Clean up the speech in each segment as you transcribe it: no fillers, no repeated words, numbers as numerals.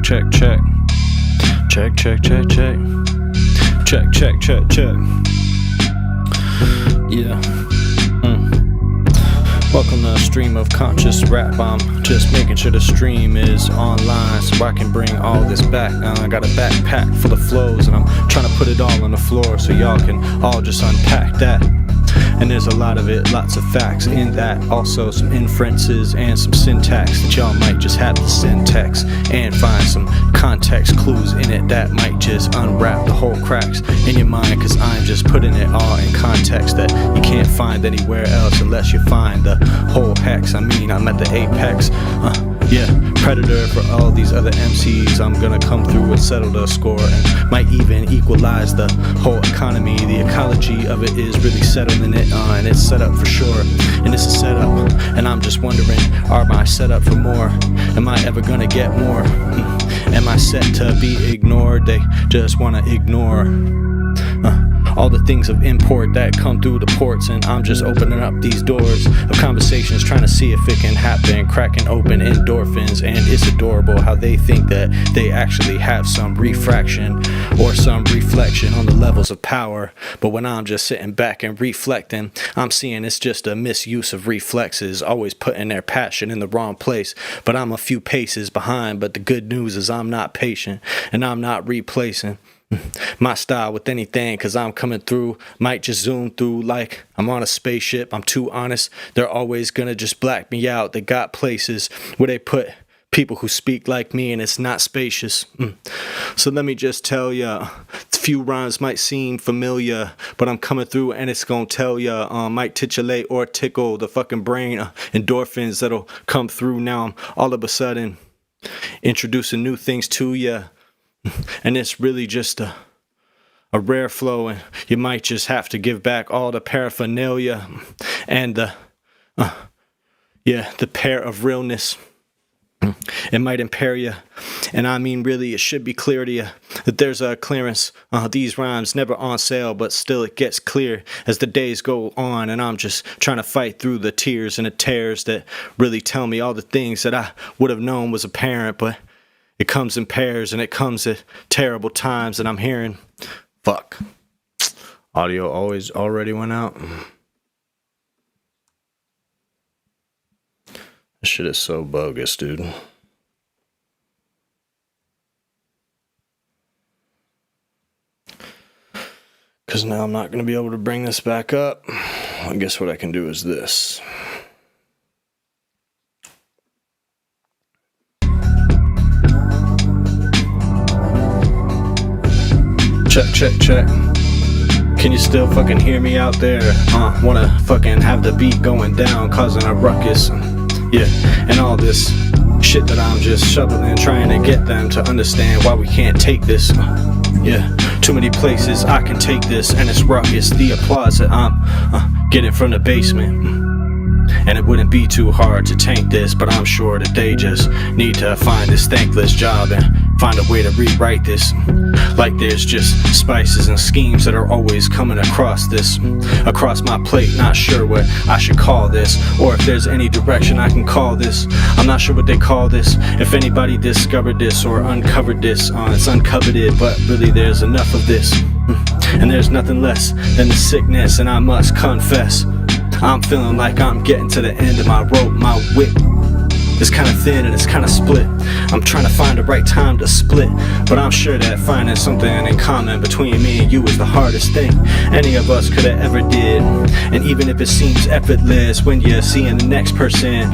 check, check. Check, check, check, check. Check, check, check, check. Yeah. Welcome to a stream of conscious rap. I'm just making sure the stream is online so I can bring all this back. I got a backpack full of flows and I'm trying to put it all on the floor so y'all can all just unpack that. And there's a lot of it, lots of facts in that. Also some inferences and some syntax that y'all might just have to syntax and find some context clues in it that might just unwrap the whole cracks in your mind, cause I'm just putting it all in context that you can't find anywhere else unless you find the whole hex. I mean, I'm at the apex. Yeah, predator for all these other MCs. I'm gonna come through and settle the score and might even equalize the whole economy. The ecology of it is really settling it and it's set up for sure. And it's a setup, and I'm just wondering, am I set up for more? Am I ever gonna get more? Am I set to be ignored? They just wanna ignore all the things of import that come through the ports, and I'm just opening up these doors of conversations, trying to see if it can happen, cracking open endorphins. And it's adorable how they think that they actually have some refraction or some reflection on the levels of power, but when I'm just sitting back and reflecting, I'm seeing it's just a misuse of reflexes, always putting their passion in the wrong place. But I'm a few paces behind, but the good news is I'm not patient and I'm not replacing my style with anything, cause I'm coming through, might just zoom through like I'm on a spaceship. I'm too honest, they're always gonna just black me out. They got places where they put people who speak like me and it's not spacious. So let me just tell ya, a few rhymes might seem familiar, but I'm coming through and it's gonna tell ya, might titillate or tickle the fucking brain, endorphins that'll come through. Now I'm all of a sudden introducing new things to ya. And it's really just a rare flow, and you might just have to give back all the paraphernalia and the pair of realness. It might impair you, and I mean really it should be clear to you that there's a clearance. These rhymes never on sale, but still it gets clear as the days go on, and I'm just trying to fight through the tears and the tears that really tell me all the things that I would have known was apparent, but it comes in pairs and it comes at terrible times, and I'm hearing, fuck, audio already went out. This shit is so bogus, dude. Cause now I'm not gonna be able to bring this back up. I guess what I can do is this. Check, check, check. Can you still fucking hear me out there? Wanna fucking have the beat going down, causing a ruckus. Yeah, and all this shit that I'm just shoveling, trying to get them to understand why we can't take this. Yeah, too many places I can take this, and it's ruckus. The applause that I'm getting from the basement. And it wouldn't be too hard to tank this, but I'm sure that they just need to find this thankless job and find a way to rewrite this. Like there's just spices and schemes that are always coming across my plate. Not sure what I should call this, or if there's any direction I can call this. I'm not sure what they call this. If anybody discovered this or uncovered this, it's uncoveted, but really there's enough of this. And there's nothing less than the sickness, and I must confess, I'm feeling like I'm getting to the end of my rope. My wit is kind of thin and it's kind of split. I'm trying to find the right time to split, but I'm sure that finding something in common between me and you is the hardest thing any of us could have ever did. And even if it seems effortless when you're seeing the next person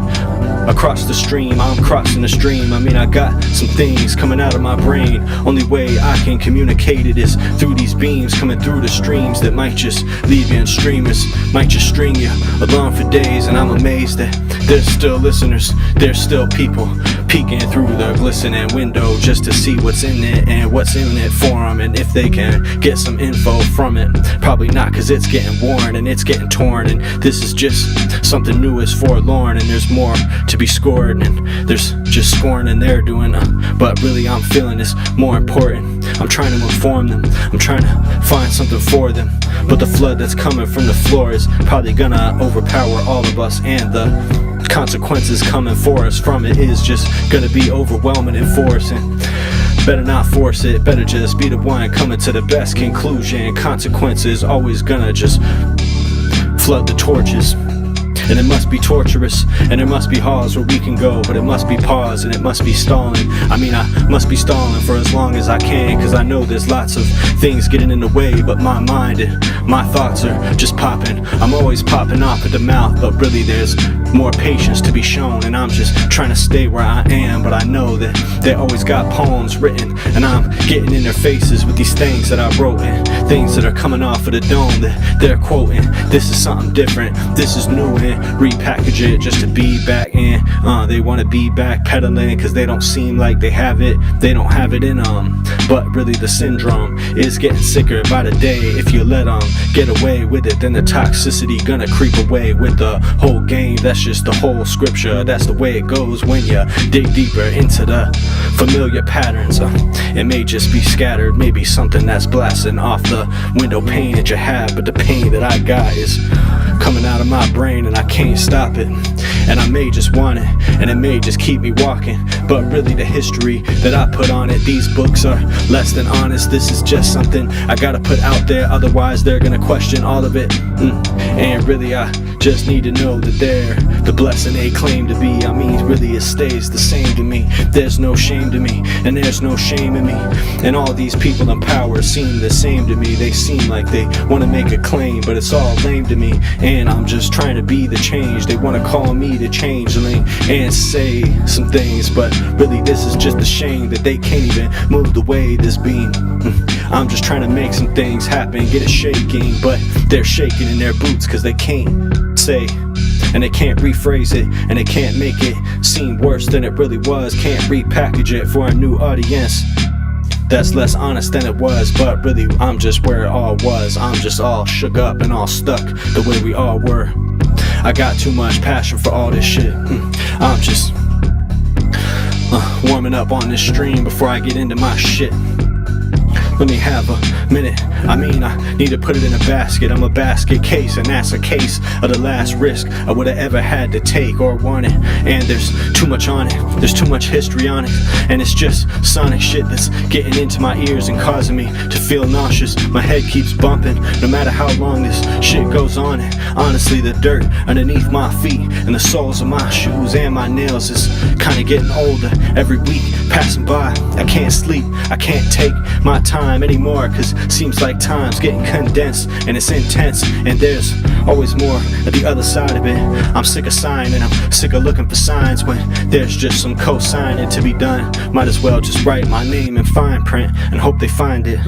across the stream, I'm crossing the stream. I mean, I got some things coming out of my brain. Only way I can communicate it is through these beams coming through the streams that might just leave you in streamers, might just string you along for days. And I'm amazed that there's still listeners, there's still people peeking through the glistening window just to see what's in it and what's in it for them, and if they can get some info from it. Probably not, cause it's getting worn and it's getting torn, and this is just something new is forlorn, and there's more to be scored, and there's just scoring and they're doing, but really I'm feeling it's more important I'm trying to inform them, I'm trying to find something for them. But the flood that's coming from the floor is probably gonna overpower all of us, and the consequences coming for us from it is just gonna be overwhelming and forcing. Better not force it, better just be the one coming to the best conclusion. Consequences always gonna just flood the torches. And it must be torturous, and there must be halls where we can go, but it must be paused, and it must be stalling. I mean, I must be stalling for as long as I can, cause I know there's lots of things getting in the way, but my mind and my thoughts are just popping. I'm always popping off at the mouth, but really there's more patience to be shown, and I'm just trying to stay where I am. But I know that they always got poems written, and I'm getting in their faces with these things that I wrote, and things that are coming off of the dome that they're quoting. This is something different, this is new, and repackage it just to be back in. They want to be back pedaling cause they don't seem like they have it, they don't have it in them. But really the syndrome is getting sicker by the day. If you let them get away with it, then the toxicity gonna creep away with the whole game. That's just the whole scripture, that's the way it goes when you dig deeper into the familiar patterns. It may just be scattered, maybe something that's blasting off the window pane that you have, but the pain that I got is coming out of my brain and I can't stop it. And I may just want it, and it may just keep me walking, but really the history that I put on it, these books are less than honest. This is just something I gotta put out there, otherwise they're gonna question all of it. And really I just need to know that they're the blessing they claim to be. I mean, really it stays the same to me. There's no shame to me, and there's no shame in me. And all these people in power seem the same to me. They seem like they want to make a claim, but it's all lame to me. And I'm just trying to be the change. They want to call me the changeling and say some things, but really this is just a shame that they can't even move the way this beam. I'm just trying to make some things happen, get it shaking, but they're shaking in their boots cause they can't say, and they can't rephrase it, and they can't make it seem worse than it really was. Can't repackage it for a new audience that's less honest than it was. But really I'm just where it all was. I'm just all shook up and all stuck the way we all were. I got too much passion for all this shit. I'm just warming up on this stream before I get into my shit. Let me have a minute. I mean, I need to put it in a basket. I'm a basket case, and that's a case of the last risk I would have ever had to take or wanted. And there's too much on it, there's too much history on it, and it's just sonic shit that's getting into my ears and causing me to feel nauseous. My head keeps bumping no matter how long this shit goes on. And honestly, the dirt underneath my feet and the soles of my shoes and my nails is kinda getting older every week passing by. I can't sleep, I can't take my time anymore, cause seems like time's getting condensed and it's intense, and there's always more at the other side of it. I'm sick of sighing and I'm sick of looking for signs when there's just some co-signing to be done. Might as well just write my name in fine print and hope they find it,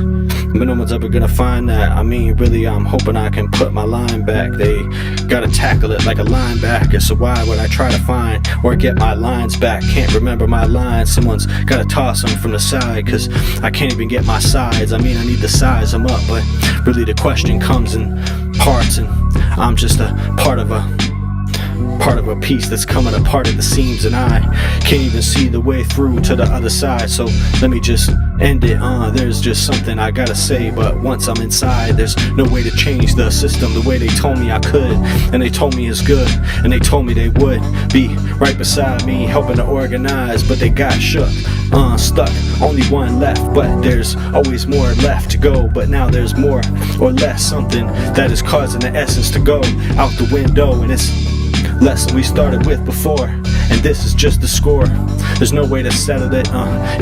but no one's ever gonna find that. I mean, really I'm hoping I can put my line back. They gotta tackle it like a linebacker, so why would I try to find or get my lines back? Can't remember my lines, someone's gotta toss them from the side, cause I can't even get my sides. I mean, I need to size them up, but really the question comes in parts, and I'm just a part of a piece that's coming apart at the seams, and I can't even see the way through to the other side. So let me just end it. There's just something I gotta say, but once I'm inside, there's no way to change the system the way they told me I could, and they told me it's good, and they told me they would be right beside me helping to organize, but they got shook, stuck, only one left, but there's always more left to go. But now there's more or less, something that is causing the essence to go out the window, and it's less than we started with before, and this is just the score. There's no way to settle it,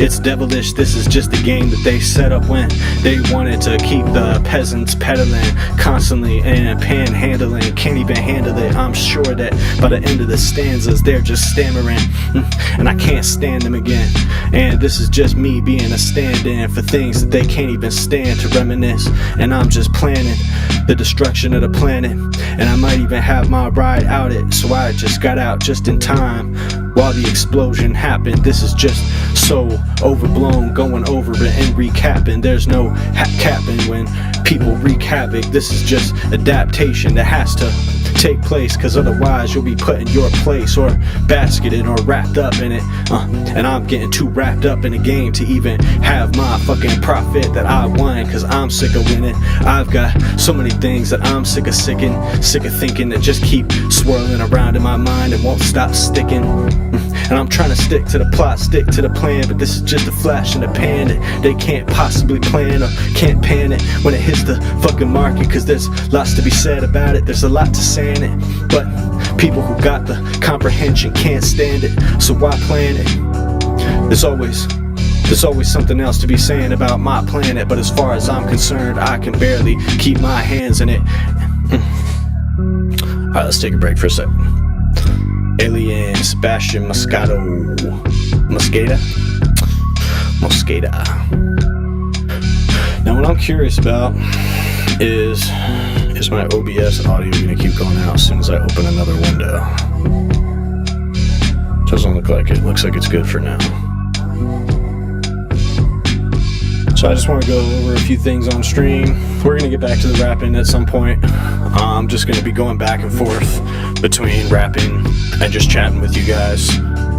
it's devilish. This is just the game that they set up when they wanted to keep the peasants peddling constantly and panhandling. Can't even handle it. I'm sure that by the end of the stanzas they're just stammering, and I can't stand them again. And this is just me being a stand-in for things that they can't even stand to reminisce. And I'm just planning the destruction of the planet, and I might even have my ride out it, so I just got out just in time while the explosion happened. This is just so overblown, going over it and recapping. There's no capping when people wreak havoc. This is just adaptation that has to take place, cause otherwise you'll be put in your place, or basketed or wrapped up in it. And I'm getting too wrapped up in the game to even have my fucking profit that I want, cause I'm sick of winning. I've got so many things that I'm sick of thinking, that just keep swirling around in my mind and won't stop sticking. And I'm trying to stick to the plot, stick to the plan, but this is just a flash in the pan that they can't possibly plan, or can't pan it when it hits the fucking market, cause there's lots to be said about it, there's a lot to say in it, but people who got the comprehension can't stand it, so why plan it? There's always something else to be saying about my planet, but as far as I'm concerned, I can barely keep my hands in it. Alright, let's take a break for a sec. Alien Sebastian Moscada. Now what I'm curious about is my OBS audio going to keep going out as soon as I open another window? Doesn't look like it. Looks like it's good for now. So I just want to go over a few things on stream. We're going to get back to the rapping at some point. I'm just going to be going back and forth between rapping and just chatting with you guys.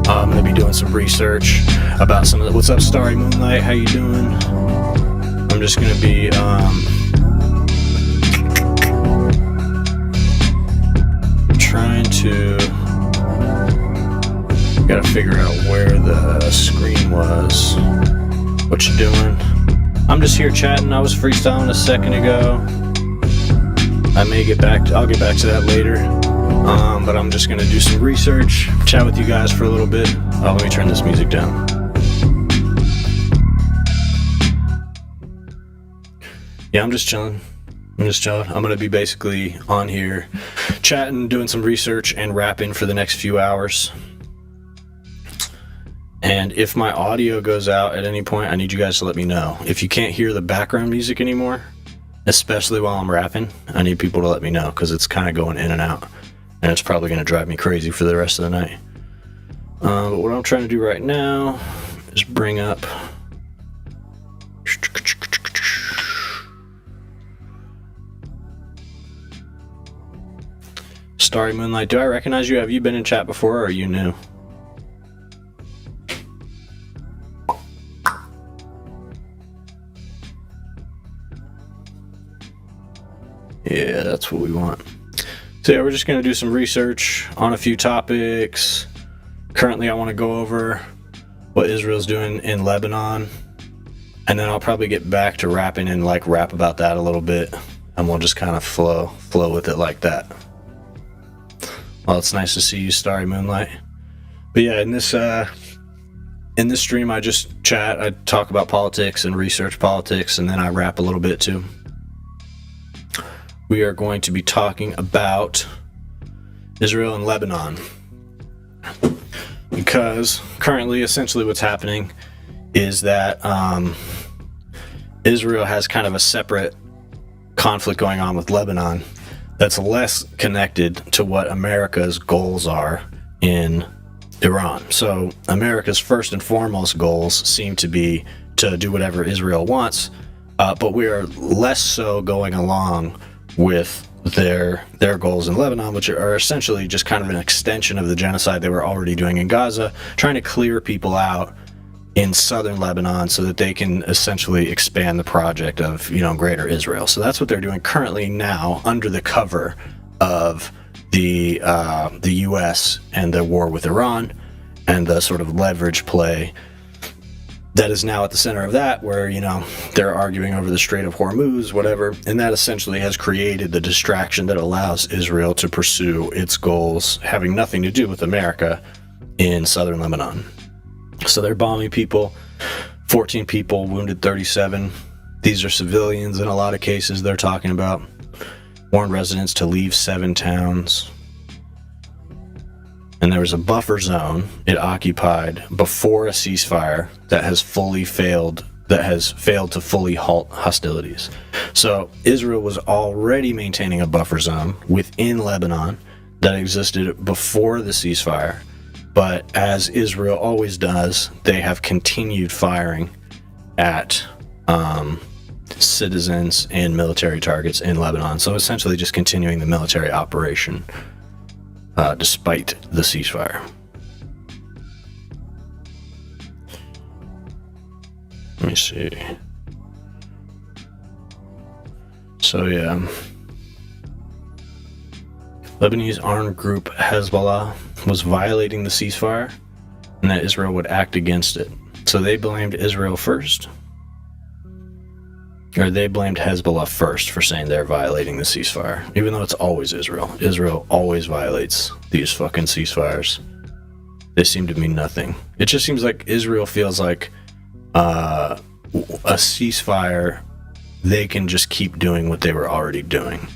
I'm going to be doing some research about some of the... What's up, Starry Moonlight? How you doing? I'm just going to be... trying to... Gotta figure out where the screen was. What you doing? I'm just here chatting. I was freestyling a second ago. I'll get back to that later. But I'm just gonna do some research, chat with you guys for a little bit. Let me turn this music down. Yeah, I'm just chilling. I'm gonna be basically on here chatting, doing some research, and rapping for the next few hours. And if my audio goes out at any point, I need you guys to let me know. If you can't hear the background music anymore, especially while I'm rapping, I need people to let me know, because it's kind of going in and out, and it's probably going to drive me crazy for the rest of the night. But what I'm trying to do right now is bring up... Starry Moonlight, do I recognize you? Have you been in chat before, or are you new? Yeah, that's what we want. So yeah, we're just going to do some research on a few topics. Currently, I want to go over what Israel's doing in Lebanon. And then I'll probably get back to rapping and rap about that a little bit. And we'll just kind of flow with it like that. Well, it's nice to see you, Starry Moonlight. But yeah, in this stream, I just chat. I talk about politics and research politics, and then I rap a little bit too. We are going to be talking about Israel and Lebanon, because currently, essentially what's happening is that Israel has kind of a separate conflict going on with Lebanon that's less connected to what America's goals are in Iran. So America's first and foremost goals seem to be to do whatever Israel wants, but we are less so going along with their goals in Lebanon, which are essentially just kind of an extension of the genocide they were already doing in Gaza, trying to clear people out in southern Lebanon so that they can essentially expand the project of, greater Israel. So that's what they're doing currently now under the cover of the US and the war with Iran, and the sort of leverage play that is now at the center of that, where, they're arguing over the Strait of Hormuz, whatever, and that essentially has created the distraction that allows Israel to pursue its goals, having nothing to do with America, in southern Lebanon. So they're bombing people, 14 people, wounded 37. These are civilians in a lot of cases they're talking about. Warned residents to leave 7 towns. And there was a buffer zone it occupied before a ceasefire that has failed to fully halt hostilities. So Israel was already maintaining a buffer zone within Lebanon that existed before the ceasefire, but as Israel always does, they have continued firing at citizens and military targets in Lebanon. So essentially just continuing the military operation despite the ceasefire. Let me see. So yeah, Lebanese armed group Hezbollah was violating the ceasefire and that Israel would act against it. So they blamed Israel first. Or they blamed Hezbollah first for saying they're violating the ceasefire, even though it's always Israel. Israel always violates these fucking ceasefires. They seem to mean nothing. It just seems like Israel feels like a ceasefire, they can just keep doing what they were already doing.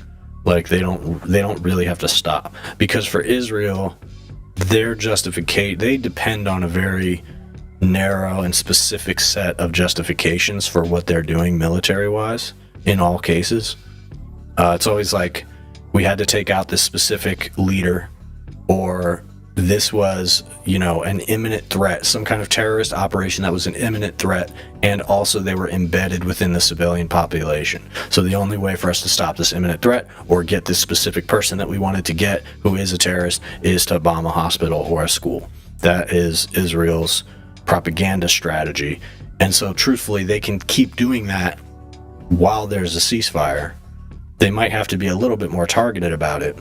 Like they don't really have to stop. Because for Israel, their justification, they depend on a very narrow and specific set of justifications for what they're doing military-wise in all cases. It's always like, we had to take out this specific leader, or this was, an imminent threat, some kind of terrorist operation that was an imminent threat, and also they were embedded within the civilian population. So the only way for us to stop this imminent threat or get this specific person that we wanted to get, who is a terrorist, is to bomb a hospital or a school. That is Israel's propaganda strategy. And so truthfully, they can keep doing that while there's a ceasefire. They might have to be a little bit more targeted about it,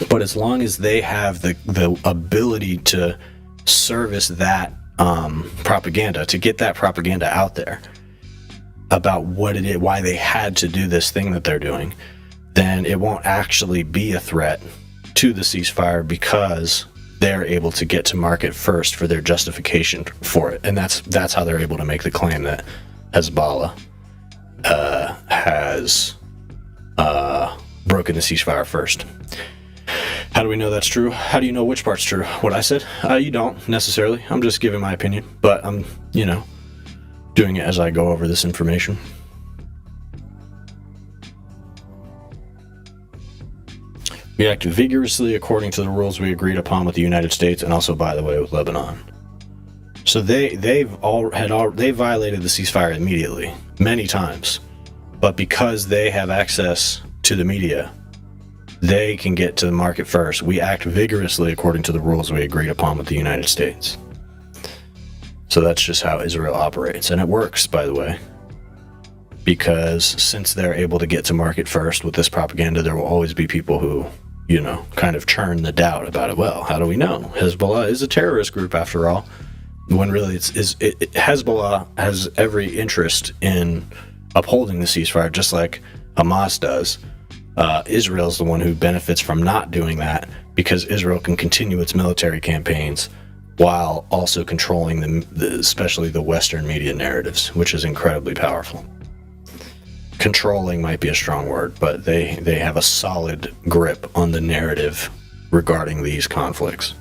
but as long as they have the ability to service that propaganda, to get that propaganda out there about what it is, why they had to do this thing that they're doing, then it won't actually be a threat to the ceasefire, because they're able to get to market first for their justification for it. And that's how they're able to make the claim that Hezbollah has broken the ceasefire first. How do we know that's true? How do you know which part's true? What I said? You don't necessarily. I'm just giving my opinion, but I'm, doing it as I go over this information. We act vigorously according to the rules we agreed upon with the United States, and also, by the way, with Lebanon. So they violated the ceasefire immediately, many times, but because they have access to the media, they can get to the market first. We act vigorously according to the rules we agreed upon with the United States. So that's just how Israel operates, and it works, by the way. Because since they're able to get to market first with this propaganda, there will always be people who, kind of churn the doubt about it. Well, how do we know? Hezbollah is a terrorist group after all. When really Hezbollah has every interest in upholding the ceasefire, just like Hamas does. Israel's the one who benefits from not doing that, because Israel can continue its military campaigns while also controlling especially the Western media narratives, which is incredibly powerful. Controlling might be a strong word, but they have a solid grip on the narrative regarding these conflicts.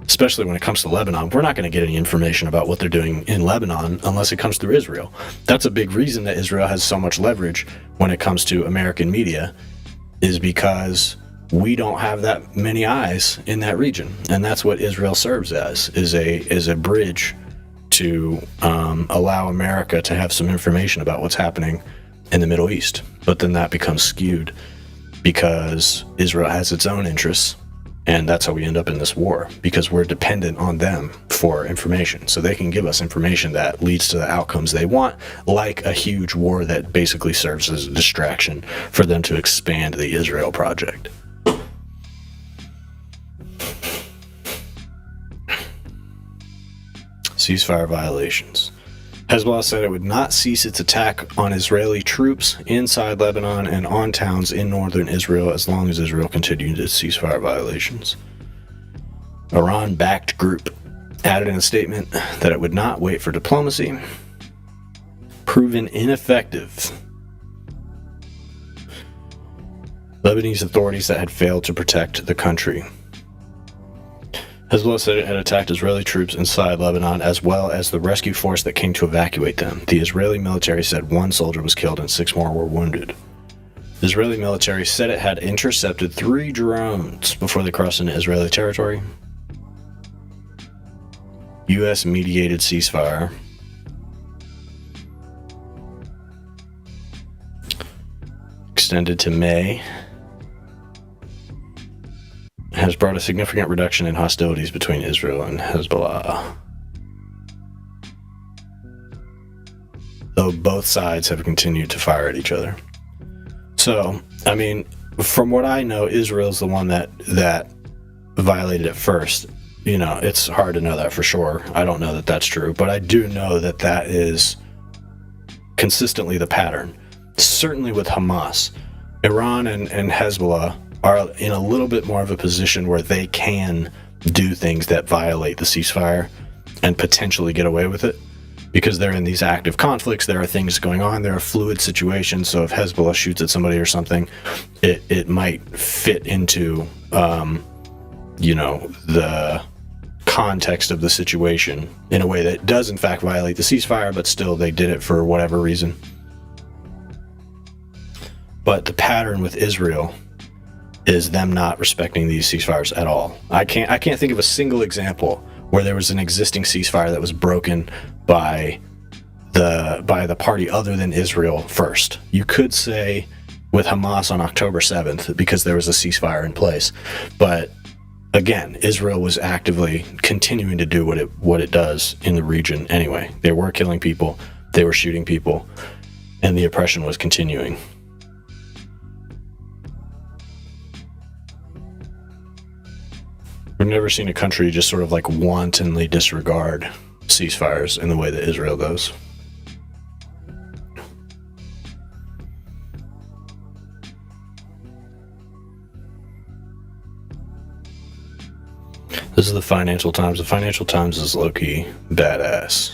Especially when it comes to Lebanon, we're not going to get any information about what they're doing in Lebanon unless it comes through Israel. That's a big reason that Israel has so much leverage when it comes to American media, is because we don't have that many eyes in that region, and that's what Israel serves as, is a bridge to allow America to have some information about what's happening in the Middle East. But then that becomes skewed because Israel has its own interests, and that's how we end up in this war, because we're dependent on them for information. So they can give us information that leads to the outcomes they want, like a huge war that basically serves as a distraction for them to expand the Israel project. Ceasefire violations. Hezbollah said it would not cease its attack on Israeli troops inside Lebanon and on towns in northern Israel as long as Israel continued its ceasefire violations. Iran-backed group added in a statement that it would not wait for diplomacy. Proven ineffective. Lebanese authorities that had failed to protect the country. Hezbollah said it had attacked Israeli troops inside Lebanon, as well as the rescue force that came to evacuate them. The Israeli military said 1 soldier was killed and 6 more were wounded. The Israeli military said it had intercepted 3 drones before they crossed into Israeli territory. U.S. mediated ceasefire. extended to May, has brought a significant reduction in hostilities between Israel and Hezbollah, though both sides have continued to fire at each other. So, I mean, from what I know, Israel's the one that violated it first. You know, it's hard to know that for sure. I don't know that that's true, but I do know that that is consistently the pattern. Certainly with Hamas, Iran and Hezbollah are in a little bit more of a position where they can do things that violate the ceasefire and potentially get away with it, because they're in these active conflicts. There are things going on. There are fluid situations. So if Hezbollah shoots at somebody or something, it might fit into, the context of the situation in a way that does in fact violate the ceasefire, but still they did it for whatever reason. But the pattern with Israel is them not respecting these ceasefires at all. I can't think of a single example where there was an existing ceasefire that was broken by the party other than Israel first. You could say with Hamas on October 7th because there was a ceasefire in place, but again, Israel was actively continuing to do what it does in the region anyway. They were killing people, they were shooting people, and the oppression was continuing. We've never seen a country just sort of like wantonly disregard ceasefires in the way that Israel does. This is the Financial Times. The Financial Times is low-key badass.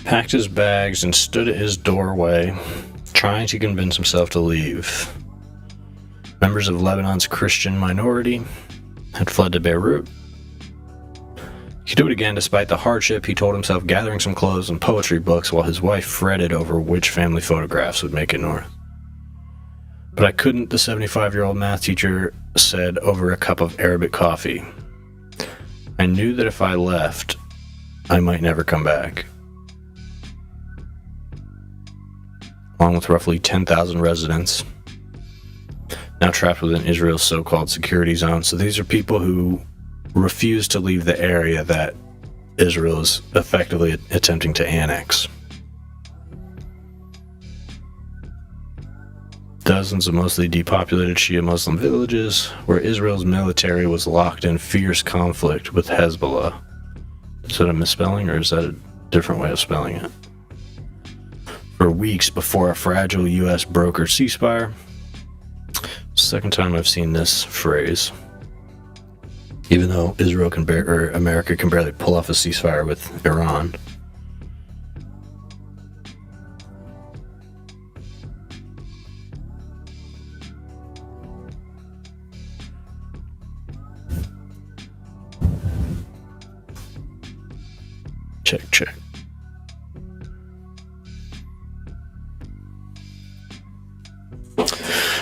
Packed his bags and stood at his doorway, trying to convince himself to leave. Members of Lebanon's Christian minority had fled to Beirut. He'd do it again despite the hardship, he told himself, gathering some clothes and poetry books while his wife fretted over which family photographs would make it north. But I couldn't, the 75-year-old math teacher said over a cup of Arabic coffee. I knew that if I left, I might never come back. Along with roughly 10,000 residents, now trapped within Israel's so-called security zone. So these are people who refuse to leave the area that Israel is effectively attempting to annex. Dozens of mostly depopulated Shia Muslim villages where Israel's military was locked in fierce conflict with Hezbollah. Is that a misspelling or is that a different way of spelling it? For weeks before a fragile U.S. brokered ceasefire. Second time I've seen this phrase. Even though Israel America can barely pull off a ceasefire with Iran. Check.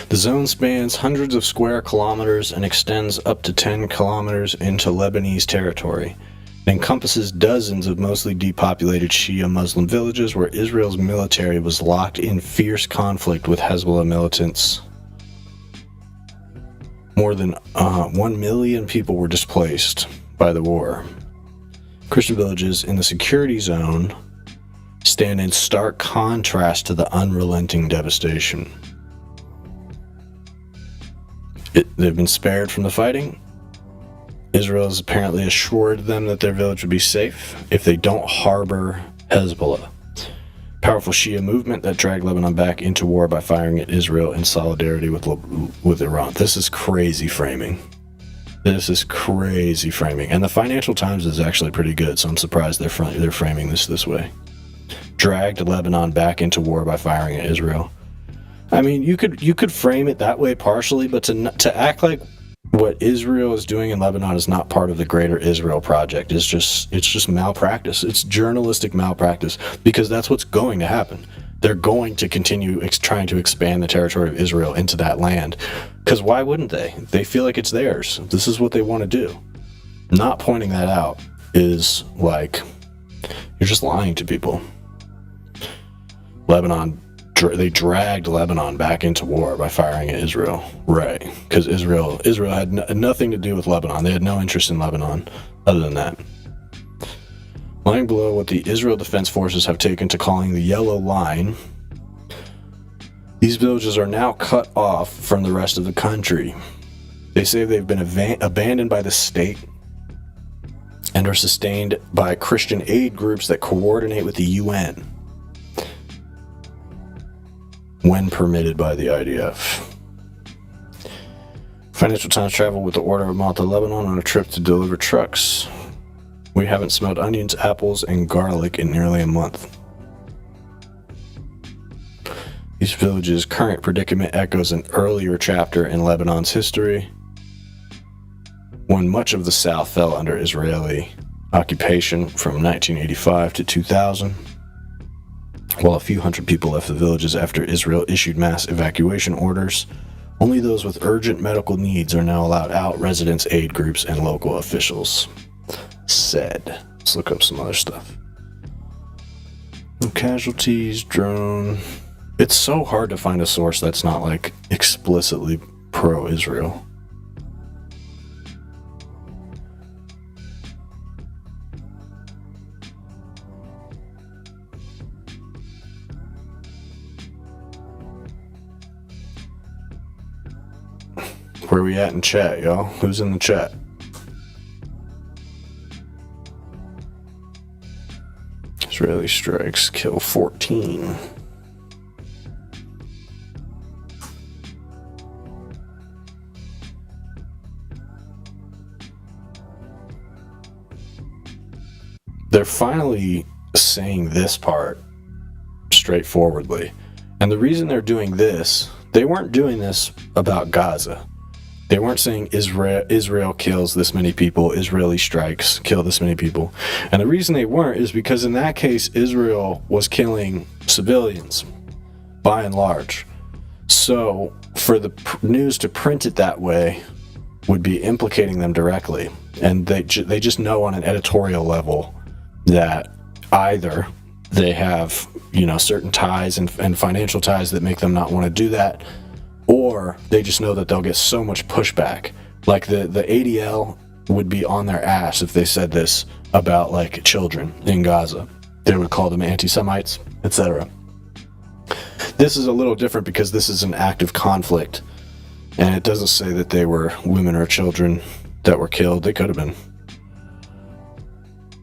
The zone spans hundreds of square kilometers and extends up to 10 kilometers into Lebanese territory. It encompasses dozens of mostly depopulated Shia Muslim villages where Israel's military was locked in fierce conflict with Hezbollah militants. More than 1 million people were displaced by the war. Christian villages in the security zone stand in stark contrast to the unrelenting devastation. They've been spared from the fighting. Israel has apparently assured them that their village would be safe if they don't harbor Hezbollah, powerful Shia movement that dragged Lebanon back into war by firing at Israel in solidarity with Iran. This is crazy framing. And the Financial Times is actually pretty good, so I'm surprised they're framing this way. Dragged Lebanon back into war by firing at Israel. I mean, you could frame it that way partially, but to act like what Israel is doing in Lebanon is not part of the greater Israel project is just malpractice. It's journalistic malpractice, because that's what's going to happen. They're going to continue trying to expand the territory of Israel into that land, because why wouldn't they? They feel like it's theirs. This is what they want to do. Not pointing that out is like, you're just lying to people. Lebanon, they dragged Lebanon back into war by firing at Israel. Right. Because Israel had nothing to do with Lebanon. They had no interest in Lebanon other than that. Lying below what the Israel Defense Forces have taken to calling the Yellow Line, these villages are now cut off from the rest of the country. They say they've been abandoned by the state and are sustained by Christian aid groups that coordinate with the UN when permitted by the IDF. Financial Times traveled with the Order of Malta, Lebanon on a trip to deliver trucks. We haven't smelled onions, apples, and garlic in nearly a month. These villages' current predicament echoes an earlier chapter in Lebanon's history, when much of the south fell under Israeli occupation from 1985 to 2000. While a few hundred people left the villages after Israel issued mass evacuation orders, only those with urgent medical needs are now allowed out, residents, aid groups, and local officials said. Let's look up some other stuff. No casualties, drone. It's so hard to find a source that's not like explicitly pro-Israel. Where we at in chat, y'all? Who's in the chat? Israeli strikes kill 14. They're finally saying this part straightforwardly. And the reason they're doing this, they weren't doing this about Gaza. They weren't saying Israel kills this many people, Israeli strikes kill this many people. And the reason they weren't is because in that case, Israel was killing civilians, by and large. So for the news to print it that way would be implicating them directly. And they just know on an editorial level that either they have, certain ties and financial ties that make them not want to do that, or they just know that they'll get so much pushback. Like the ADL would be on their ass if they said this about like children in Gaza. They would call them anti-Semites, etc. This is a little different because this is an active conflict, and it doesn't say that they were women or children that were killed. They could have been.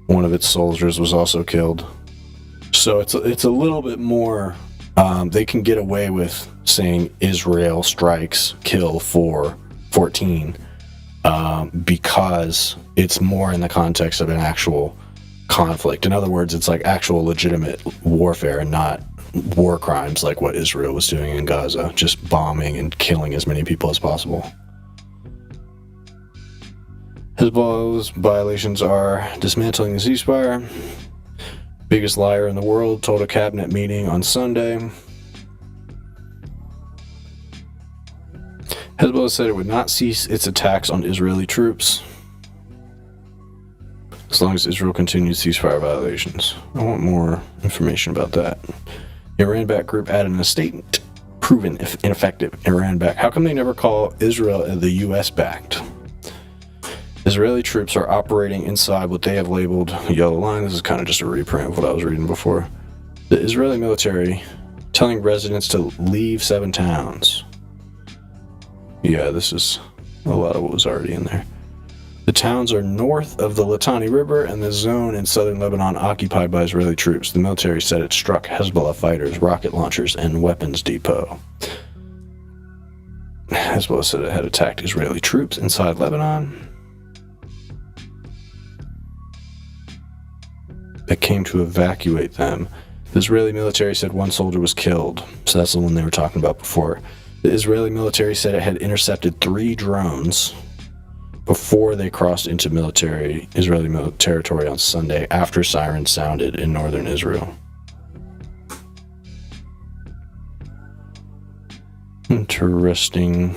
One of its soldiers was also killed. So it's a little bit more, they can get away with saying Israel strikes kill 14 because it's more in the context of an actual conflict. In other words, it's like actual legitimate warfare and not war crimes like what Israel was doing in Gaza, just bombing and killing as many people as possible. Hezbollah's violations are dismantling the ceasefire. Biggest liar in the world told a cabinet meeting on Sunday. Hezbollah said it would not cease its attacks on Israeli troops as long as Israel continues ceasefire violations. I want more information about that. The Iran-backed group added in a statement, proven ineffective. Iran-backed. How come they never call Israel the U.S.-backed? Israeli troops are operating inside what they have labeled a yellow line. This is kind of just a reprint of what I was reading before. The Israeli military telling residents to leave 7 towns. Yeah, this is a lot of what was already in there. The towns are north of the Litani River and the zone in southern Lebanon occupied by Israeli troops. The military said it struck Hezbollah fighters, rocket launchers, and weapons depot. Hezbollah said it had attacked Israeli troops inside Lebanon that came to evacuate them. The Israeli military said 1 soldier was killed. So that's the one they were talking about before. The Israeli military said it had intercepted 3 drones before they crossed into Israeli military territory on Sunday after sirens sounded in northern Israel. Interesting.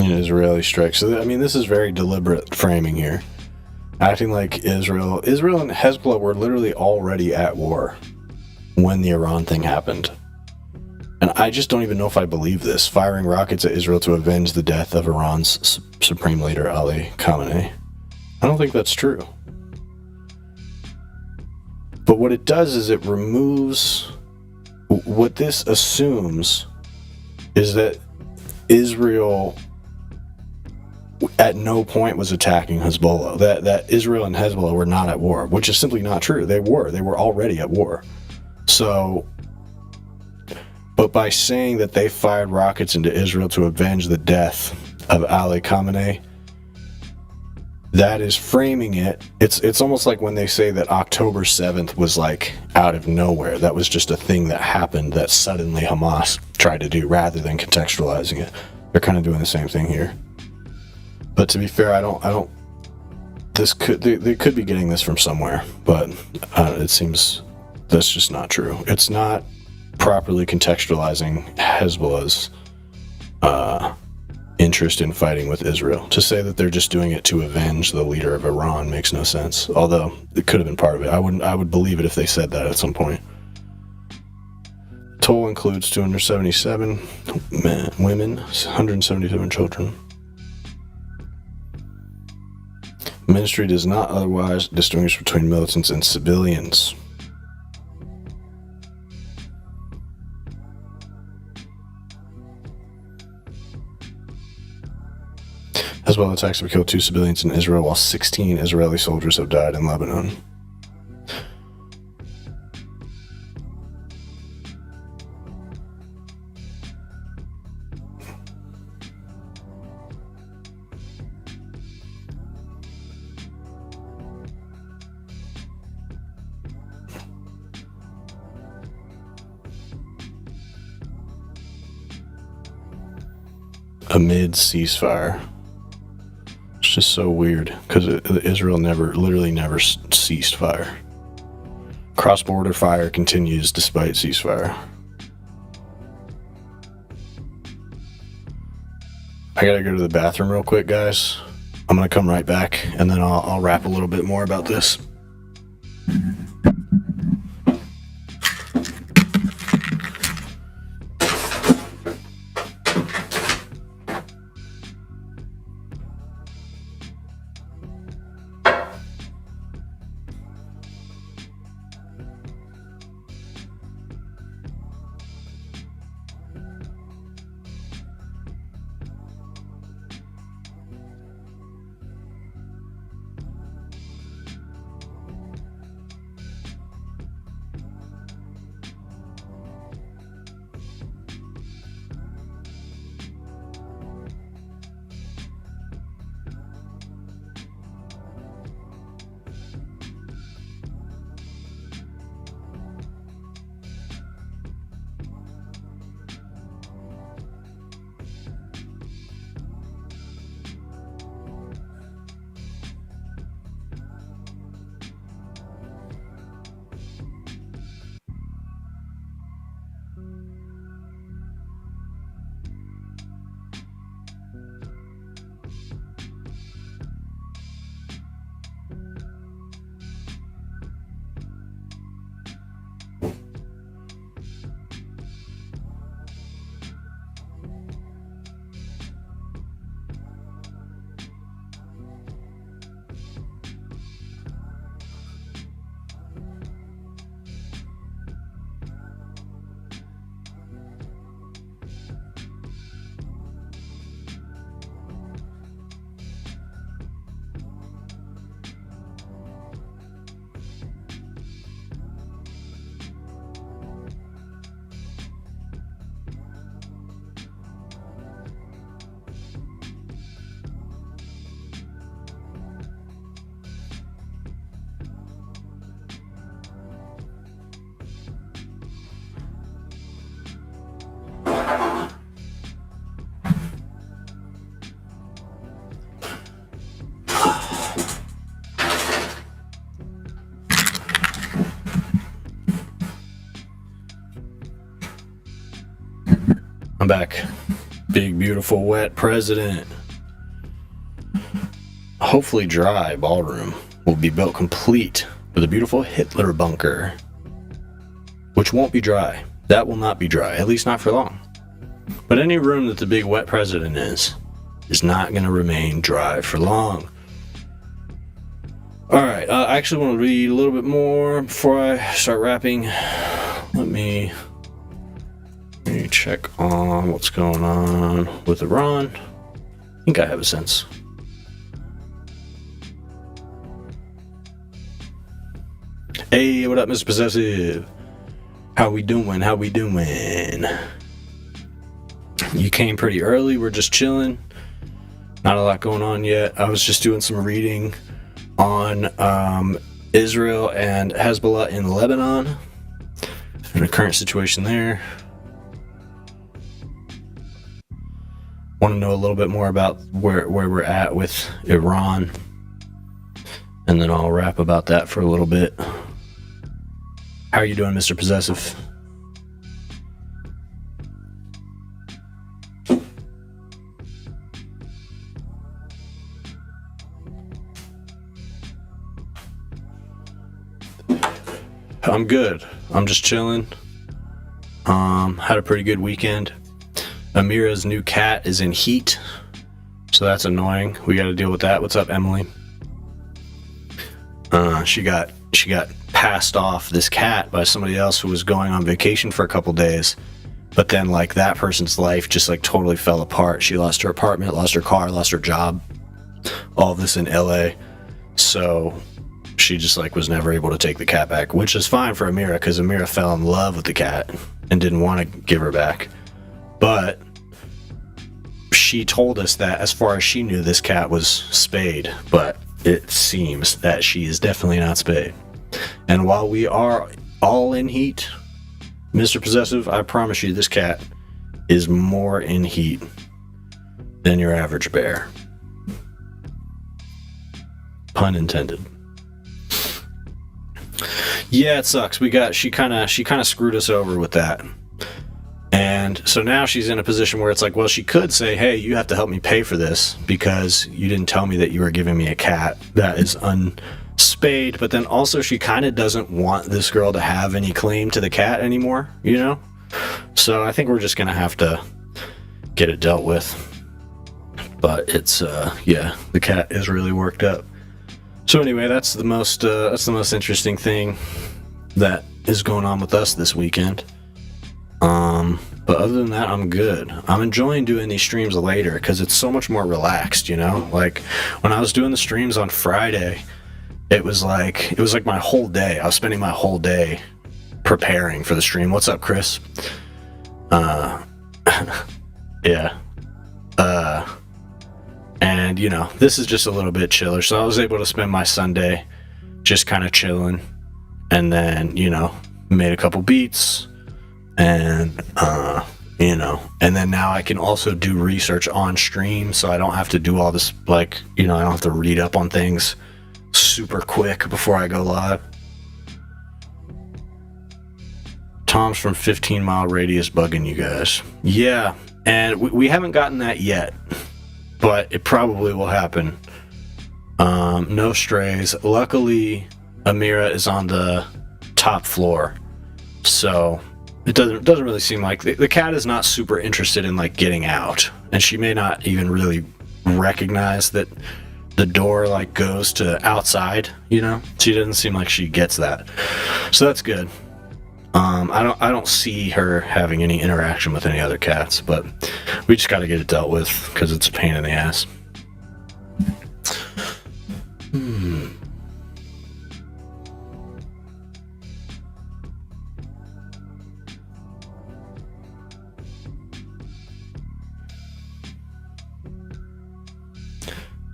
An Israeli strike. So, I mean, this is very deliberate framing here. Acting like Israel and Hezbollah were literally already at war when the Iran thing happened. And I just don't even know if I believe this. Firing rockets at Israel to avenge the death of Iran's supreme leader, Ali Khamenei. I don't think that's true. But what it does is it removes... What this assumes is that Israel at no point was attacking Hezbollah. That Israel and Hezbollah were not at war, which is simply not true. They were already at war. So, but by saying that they fired rockets into Israel to avenge the death of Ali Khamenei, that is framing it. It's almost like when they say that October 7th was like out of nowhere. That was just a thing that happened that suddenly Hamas tried to do, rather than contextualizing it. They're kind of doing the same thing here. But to be fair, they could be getting this from somewhere, but it seems that's just not true. It's not properly contextualizing Hezbollah's interest in fighting with Israel. To say that they're just doing it to avenge the leader of Iran makes no sense, although it could have been part of it. I would believe it if they said that at some point. Toll includes 277 women, 177 children. Ministry does not otherwise distinguish between militants and civilians. Hezbollah attacks have killed 2 civilians in Israel, while 16 Israeli soldiers have died in Lebanon. Amid ceasefire. It's just so weird, because Israel literally never ceased fire. Cross-border fire continues despite ceasefire. I gotta go to the bathroom real quick, guys. I'm gonna come right back, and then I'll rap a little bit more about this. I'm back. Big, beautiful, wet president. Hopefully dry ballroom will be built complete with a beautiful Hitler bunker, which won't be dry. That will not be dry, at least not for long. But any room that the big wet president is not going to remain dry for long. Alright, I actually want to read a little bit more before I start rapping. Let me check on what's going on with Iran. I think I have a sense. Hey, what up, Mr. Possessive? How we doing? How we doing? You came pretty early. We're just chilling. Not a lot going on yet. I was just doing some reading on Israel and Hezbollah in Lebanon and the current situation there. Want to know a little bit more about where we're at with Iran, and then I'll rap about that for a little bit. How are you doing, Mr. Possessive? I'm good. I'm just chilling. Had a pretty good weekend. Amira's new cat is in heat, so that's annoying. We got to deal with that. What's up, Emily? She got passed off, this cat, by somebody else who was going on vacation for a couple days, but then like that person's life just like totally fell apart. She lost her apartment, lost her car, lost her job, all of this in LA. So she just like was never able to take the cat back, which is fine for Amira because Amira fell in love with the cat and didn't want to give her back. But she told us that as far as she knew, this cat was spayed, but it seems that she is definitely not spayed. And while we are all in heat, Mr. Possessive, I promise you this cat is more in heat than your average bear. Pun intended. Yeah, it sucks. She kind of screwed us over with that. And so now she's in a position where it's like, well, she could say, hey, you have to help me pay for this because you didn't tell me that you were giving me a cat that is unspayed. But then also she kind of doesn't want this girl to have any claim to the cat anymore, you know? So I think we're just going to have to get it dealt with. But it's, yeah, the cat is really worked up. So anyway, that's the most interesting thing that is going on with us this weekend. But other than that, I'm good. I'm enjoying doing these streams later because it's so much more relaxed, you know? Like when I was doing the streams on Friday, it was like my whole day. I was spending my whole day preparing for the stream. What's up, Chris? Yeah. And you know, this is just a little bit chiller. So I was able to spend my Sunday just kind of chilling, and then, you know, made a couple beats. And you know, and then now I can also do research on stream, so I don't have to do all this, like, you know, I don't have to read up on things super quick before I go live. Tom's from 15 mile radius bugging you guys. Yeah, and we haven't gotten that yet, but it probably will happen. No strays. Luckily, Amira is on the top floor, so it doesn't really seem like the cat is not super interested in like getting out, and she may not even really recognize that the door like goes to outside, you know? She doesn't seem like she gets that. So that's good. I don't see her having any interaction with any other cats, but we just got to get it dealt with because it's a pain in the ass.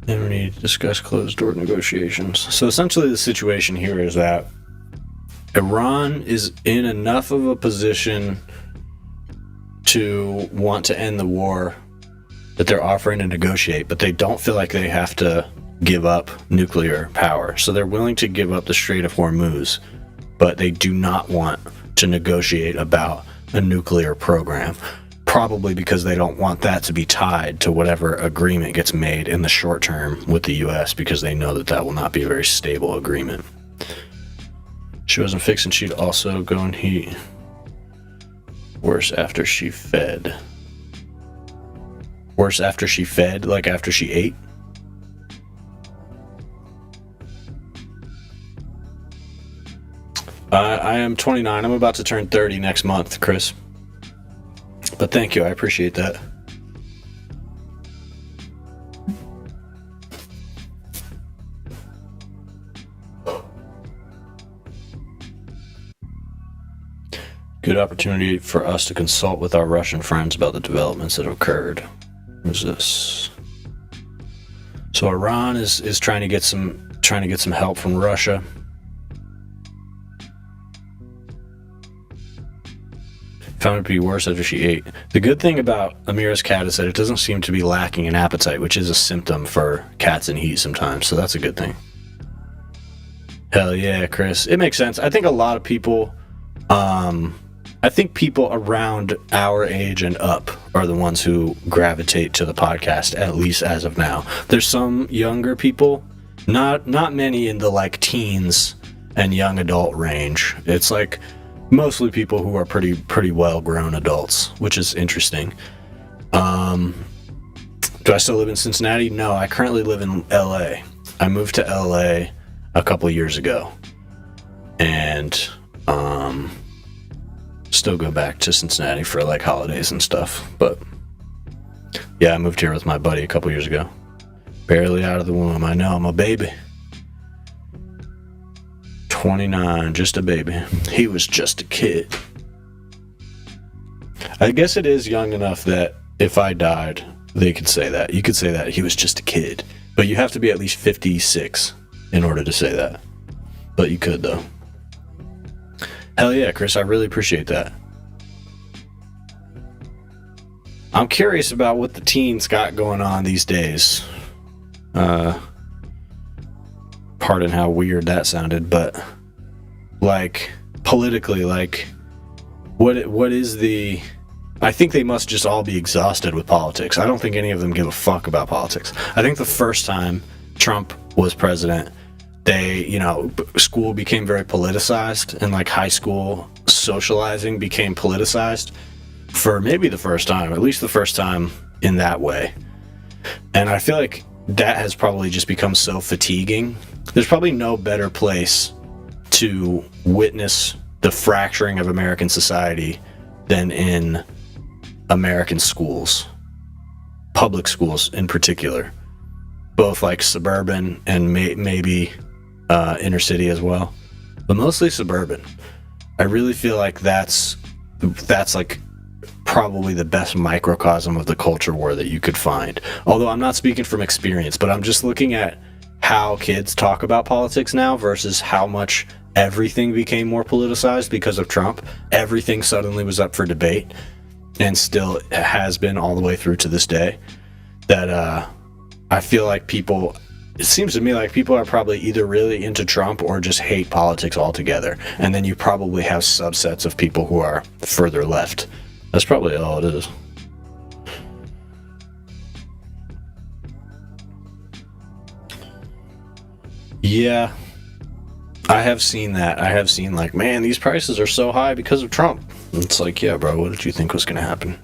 Then we need to discuss closed-door negotiations. So essentially the situation here is that Iran is in enough of a position to want to end the war that they're offering to negotiate, but they don't feel like they have to give up nuclear power. So they're willing to give up the Strait of Hormuz, but they do not want to negotiate about a nuclear program. probably because they don't want that to be tied to whatever agreement gets made in the short term with the U.S., because they know that that will not be a very stable agreement. She wasn't fixing, she'd also go and heat. Worse after she fed. Worse after she fed, like after she ate? I am 29. I'm about to turn 30 next month, Chris. But thank you. I appreciate that. Good opportunity for us to consult with our Russian friends about the developments that have occurred. What's this? So Iran is trying to get some help from Russia. Found it to be worse after she ate. The good thing about Amira's cat is that it doesn't seem to be lacking in appetite, which is a symptom for cats in heat sometimes, so that's a good thing. Hell yeah, Chris. It makes sense. I think a lot of people, people around our age and up are the ones who gravitate to the podcast, at least as of now. There's some younger people, not many in the like teens and young adult range. It's like mostly people who are pretty well-grown adults, which is interesting. Do I still live in Cincinnati? No, I currently live in LA. I moved to LA a couple of years ago, and still go back to Cincinnati for like holidays and stuff. But yeah, I moved here with my buddy a couple years ago. Barely out of the womb. I know, I'm a baby. 29, just a baby. He was just a kid. I guess it is young enough that if I died, they could say that. You could say that he was just a kid. But you have to be at least 56 in order to say that. But you could, though. Hell yeah, Chris, I really appreciate that. I'm curious about what the teens got going on these days. Pardon how weird that sounded, but like politically, like what is the... I think they must just all be exhausted with politics. I don't think any of them give a fuck about politics. I think the first time Trump was president, school became very politicized, and like high school socializing became politicized for maybe the first time, at least the first time in that way. And I feel like that has probably just become so fatiguing. There's probably no better place to witness the fracturing of American society than in American schools, public schools in particular, both like suburban and maybe inner city as well, but mostly suburban. I really feel like that's like probably the best microcosm of the culture war that you could find. Although I'm not speaking from experience, but I'm just looking at how kids talk about politics now versus how much everything became more politicized because of Trump. Everything suddenly was up for debate, and still has been all the way through to this day. That I feel like it seems to me like people are probably either really into Trump or just hate politics altogether. And then you probably have subsets of people who are further left. That's probably all it is. Yeah, I have seen that. I have seen like, man, these prices are so high because of Trump. It's like, yeah, bro, what did you think was going to happen?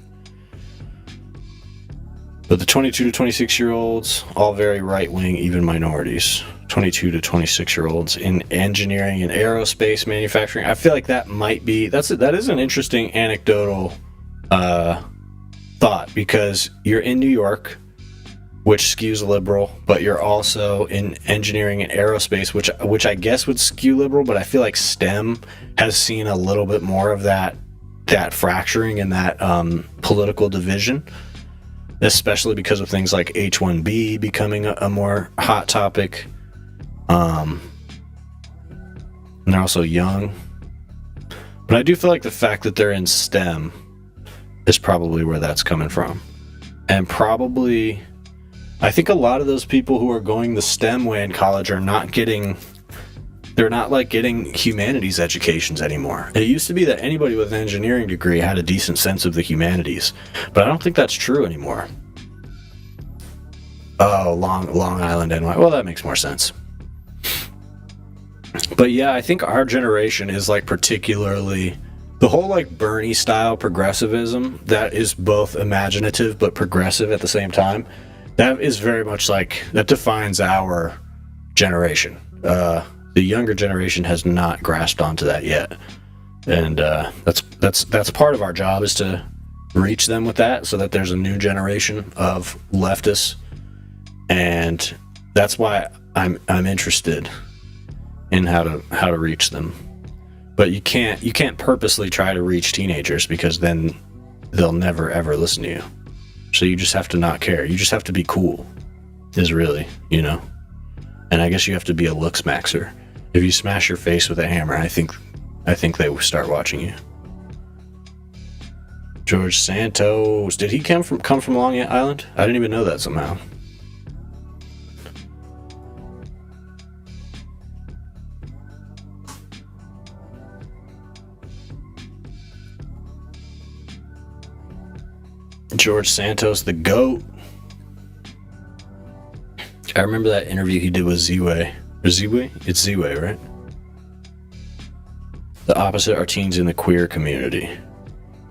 But the 22 to 26 year olds, all very right-wing, even minorities. 22 to 26 year olds in engineering and aerospace manufacturing. I feel like that might be, that is an interesting anecdotal thought, because you're in New York, which skews liberal, but you're also in engineering and aerospace, which I guess would skew liberal, but I feel like STEM has seen a little bit more of that fracturing and that political division, especially because of things like H-1B becoming a more hot topic. And they're also young. But I do feel like the fact that they're in STEM is probably where that's coming from. And probably, I think a lot of those people who are going the STEM way in college are not getting They're not like getting humanities educations anymore. It used to be that anybody with an engineering degree had a decent sense of the humanities, but I don't think that's true anymore. Oh, Long Island, NY. Well, that makes more sense. But yeah, I think our generation is like particularly the whole like Bernie style progressivism that is both imaginative but progressive at the same time. That is very much like, that defines our generation. The younger generation has not grasped onto that yet, and that's part of our job, is to reach them with that, so that there's a new generation of leftists, and that's why I'm interested in how to reach them. But you can't purposely try to reach teenagers, because then they'll never ever listen to you. So you just have to not care. You just have to be cool, is really, And I guess you have to be a looks maxer. If you smash your face with a hammer, I think they will start watching you. George Santos, did he come from Long Island? I didn't even know that somehow. George Santos, the GOAT. I remember that interview he did with Z-Way. Or Z-Way? It's Z-Way, right? The opposite are teens in the queer community.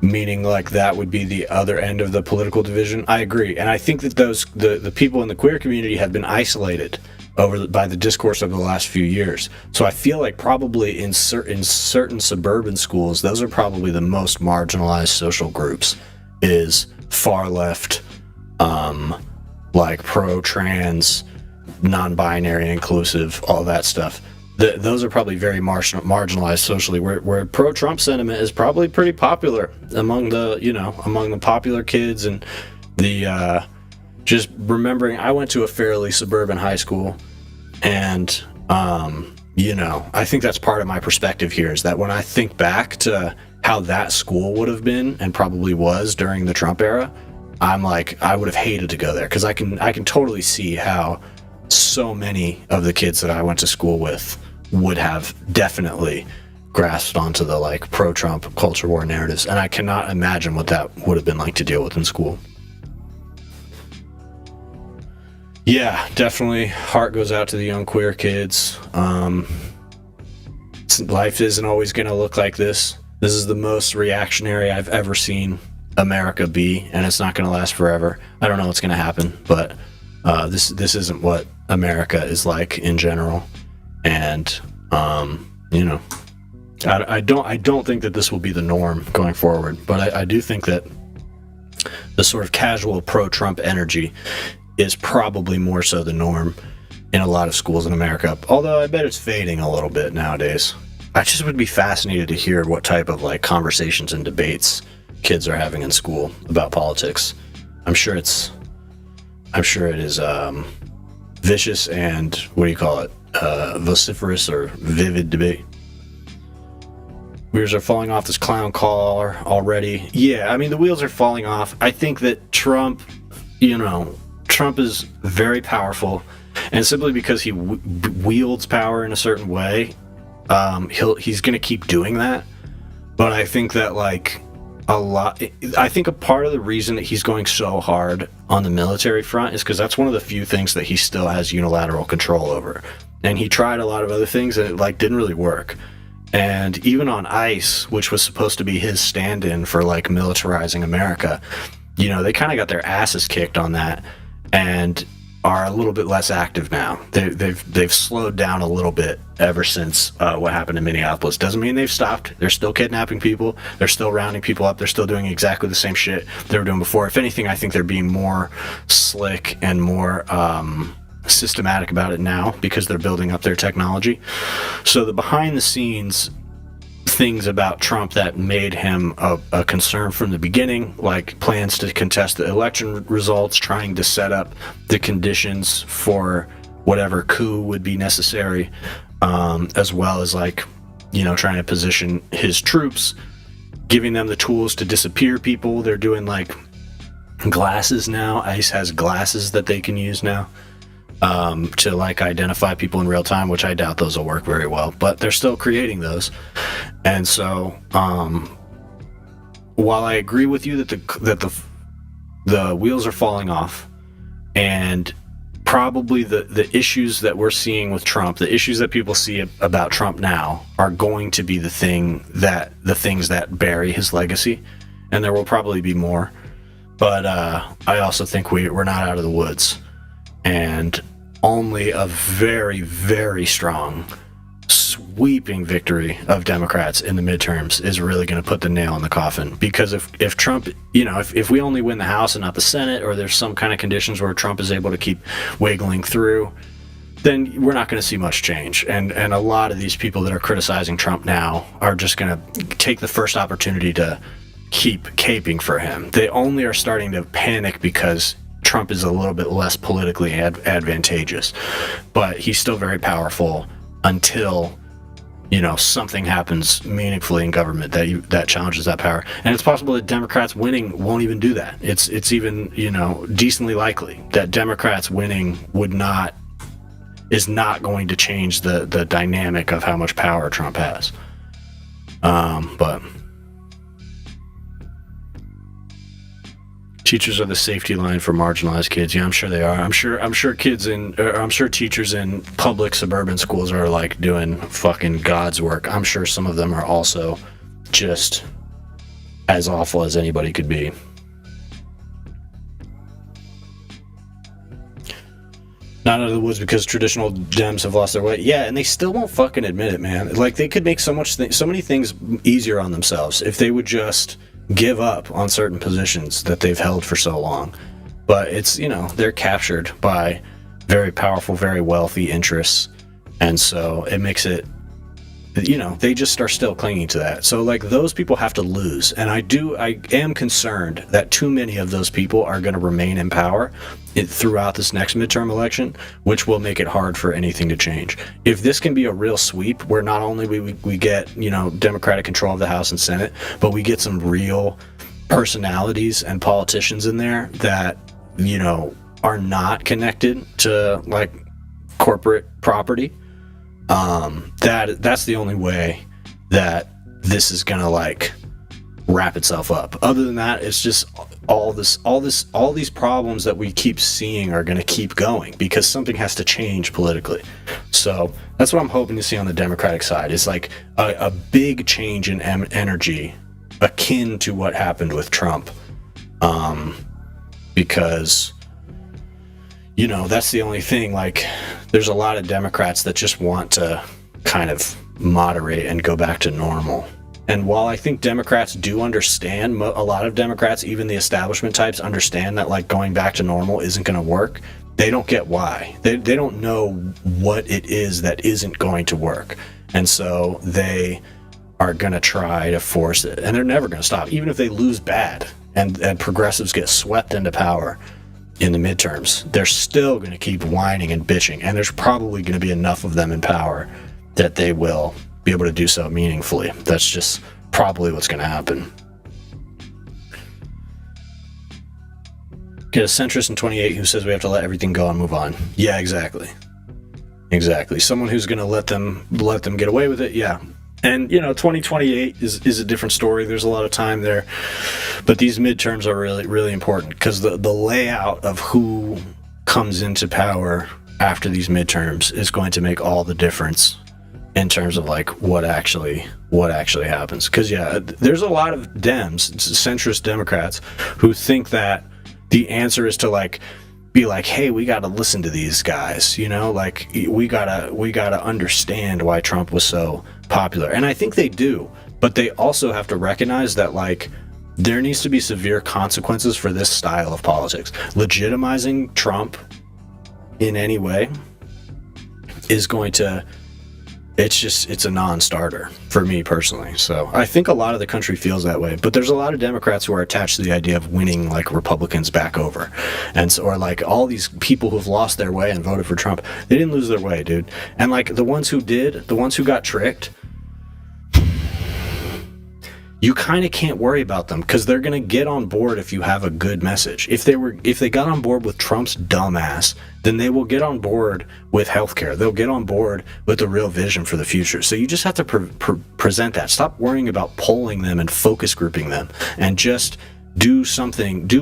Meaning like that would be the other end of the political division. I agree. And I think that the people in the queer community have been isolated by the discourse of the last few years. So I feel like probably in certain suburban schools, those are probably the most marginalized social groups, is far left, like pro-trans, non-binary, inclusive, all that stuff. Those are probably very marginalized socially, where pro-Trump sentiment is probably pretty popular among the popular kids. And the just remembering, I went to a fairly suburban high school, and I think that's part of my perspective here, is that when I think back to how that school would have been, and probably was during the Trump era, I'm like, I would have hated to go there, because I can totally see how so many of the kids that I went to school with would have definitely grasped onto the like pro-Trump culture war narratives, and I cannot imagine what that would have been like to deal with in school. Yeah, definitely heart goes out to the young queer kids. Life isn't always going to look like this. This is the most reactionary I've ever seen America be, and it's not going to last forever. I don't know what's going to happen, but this isn't what America is like in general. And I don't think that this will be the norm going forward, but I do think that the sort of casual pro-Trump energy is probably more so the norm in a lot of schools in America, although I bet it's fading a little bit nowadays. I just would be fascinated to hear what type of like conversations and debates kids are having in school about politics. I'm sure it is vicious and, what do you call it, vociferous or vivid debate. Wheels are falling off this clown car already. Yeah, I mean, the wheels are falling off. I think that Trump is very powerful, and simply because he wields power in a certain way, he's going to keep doing that. But I think that I think a part of the reason that he's going so hard on the military front is because that's one of the few things that he still has unilateral control over. And he tried a lot of other things and it didn't really work. And even on ICE, which was supposed to be his stand-in for militarizing America, they kind of got their asses kicked on that and are a little bit less active now. They've slowed down a little bit ever since what happened in Minneapolis. Doesn't mean they've stopped. They're still kidnapping people. They're still rounding people up. They're still doing exactly the same shit they were doing before. If anything, I think they're being more slick and more systematic about it now because they're building up their technology. So the behind the scenes things about Trump that made him a concern from the beginning, like plans to contest the election results, trying to set up the conditions for whatever coup would be necessary, as well as trying to position his troops, giving them the tools to disappear people. They're doing glasses now. ICE has glasses that they can use now. to like identify people in real time, which I doubt those will work very well, but they're still creating those. And so while I agree with you that the wheels are falling off, and probably the issues that we're seeing with Trump, the issues that people see about Trump now, are going to be the things that bury his legacy, and there will probably be more. But I also think we're not out of the woods, and only a very, very strong, sweeping victory of Democrats in the midterms is really going to put the nail in the coffin. Because if Trump, if we only win the House and not the Senate, or there's some kind of conditions where Trump is able to keep wiggling through, then we're not going to see much change. And a lot of these people that are criticizing Trump now are just going to take the first opportunity to keep caping for him. They only are starting to panic because Trump is a little bit less politically advantageous, but he's still very powerful until something happens meaningfully in government that challenges that power. And it's possible that Democrats winning won't even do that. It's even decently likely that Democrats winning is not going to change the dynamic of how much power Trump has. But teachers are the safety line for marginalized kids. Yeah, I'm sure they are. I'm sure teachers in public suburban schools are like doing fucking God's work. I'm sure some of them are also just as awful as anybody could be. Not out of the woods because traditional Dems have lost their way. Yeah, and they still won't fucking admit it, man. Like, they could make so many things easier on themselves if they would just give up on certain positions that they've held for so long. But it's, they're captured by very powerful, very wealthy interests, and so it makes it, they just are still clinging to that. So like, those people have to lose, and I am concerned that too many of those people are going to remain in power throughout this next midterm election, which will make it hard for anything to change. If this can be a real sweep where not only we get Democratic control of the House and Senate, but we get some real personalities and politicians in there that are not connected to like corporate property, that's the only way that this is gonna like wrap itself up. Other than that, it's just all these problems that we keep seeing are going to keep going because something has to change politically. So that's what I'm hoping to see on the Democratic side. It's like a big change in energy akin to what happened with Trump, because that's the only thing. Like, there's a lot of Democrats that just want to kind of moderate and go back to normal. And while I think Democrats do understand, a lot of Democrats, even the establishment types, understand that like going back to normal isn't going to work, they don't get why. They don't know what it is that isn't going to work. And so they are going to try to force it. And they're never going to stop. Even if they lose bad and progressives get swept into power in the midterms, they're still going to keep whining and bitching. And there's probably going to be enough of them in power that they will be able to do so meaningfully. That's just probably what's going to happen. Get a centrist in 28 who says we have to let everything go and move on. Yeah, exactly. Someone who's going to let them get away with it. Yeah. And 2028 is a different story. There's a lot of time there, but these midterms are really, really important because the layout of who comes into power after these midterms is going to make all the difference in terms of like what actually happens. Because there's a lot of Dems, centrist Democrats, who think that the answer is to like be like, hey, we got to listen to these guys, like we gotta understand why Trump was so popular. And I think they do, but they also have to recognize that like there needs to be severe consequences for this style of politics. Legitimizing Trump in any way is going to, it's a non-starter for me personally. So I think a lot of the country feels that way, but there's a lot of Democrats who are attached to the idea of winning like Republicans back over. And so, or like all these people who've lost their way and voted for Trump, they didn't lose their way, dude. And like the ones who got tricked, you kind of can't worry about them because they're going to get on board if you have a good message. If they got on board with Trump's dumbass, then they will get on board with healthcare. They'll get on board with the real vision for the future. So you just have to present that. Stop worrying about polling them and focus grouping them, and just do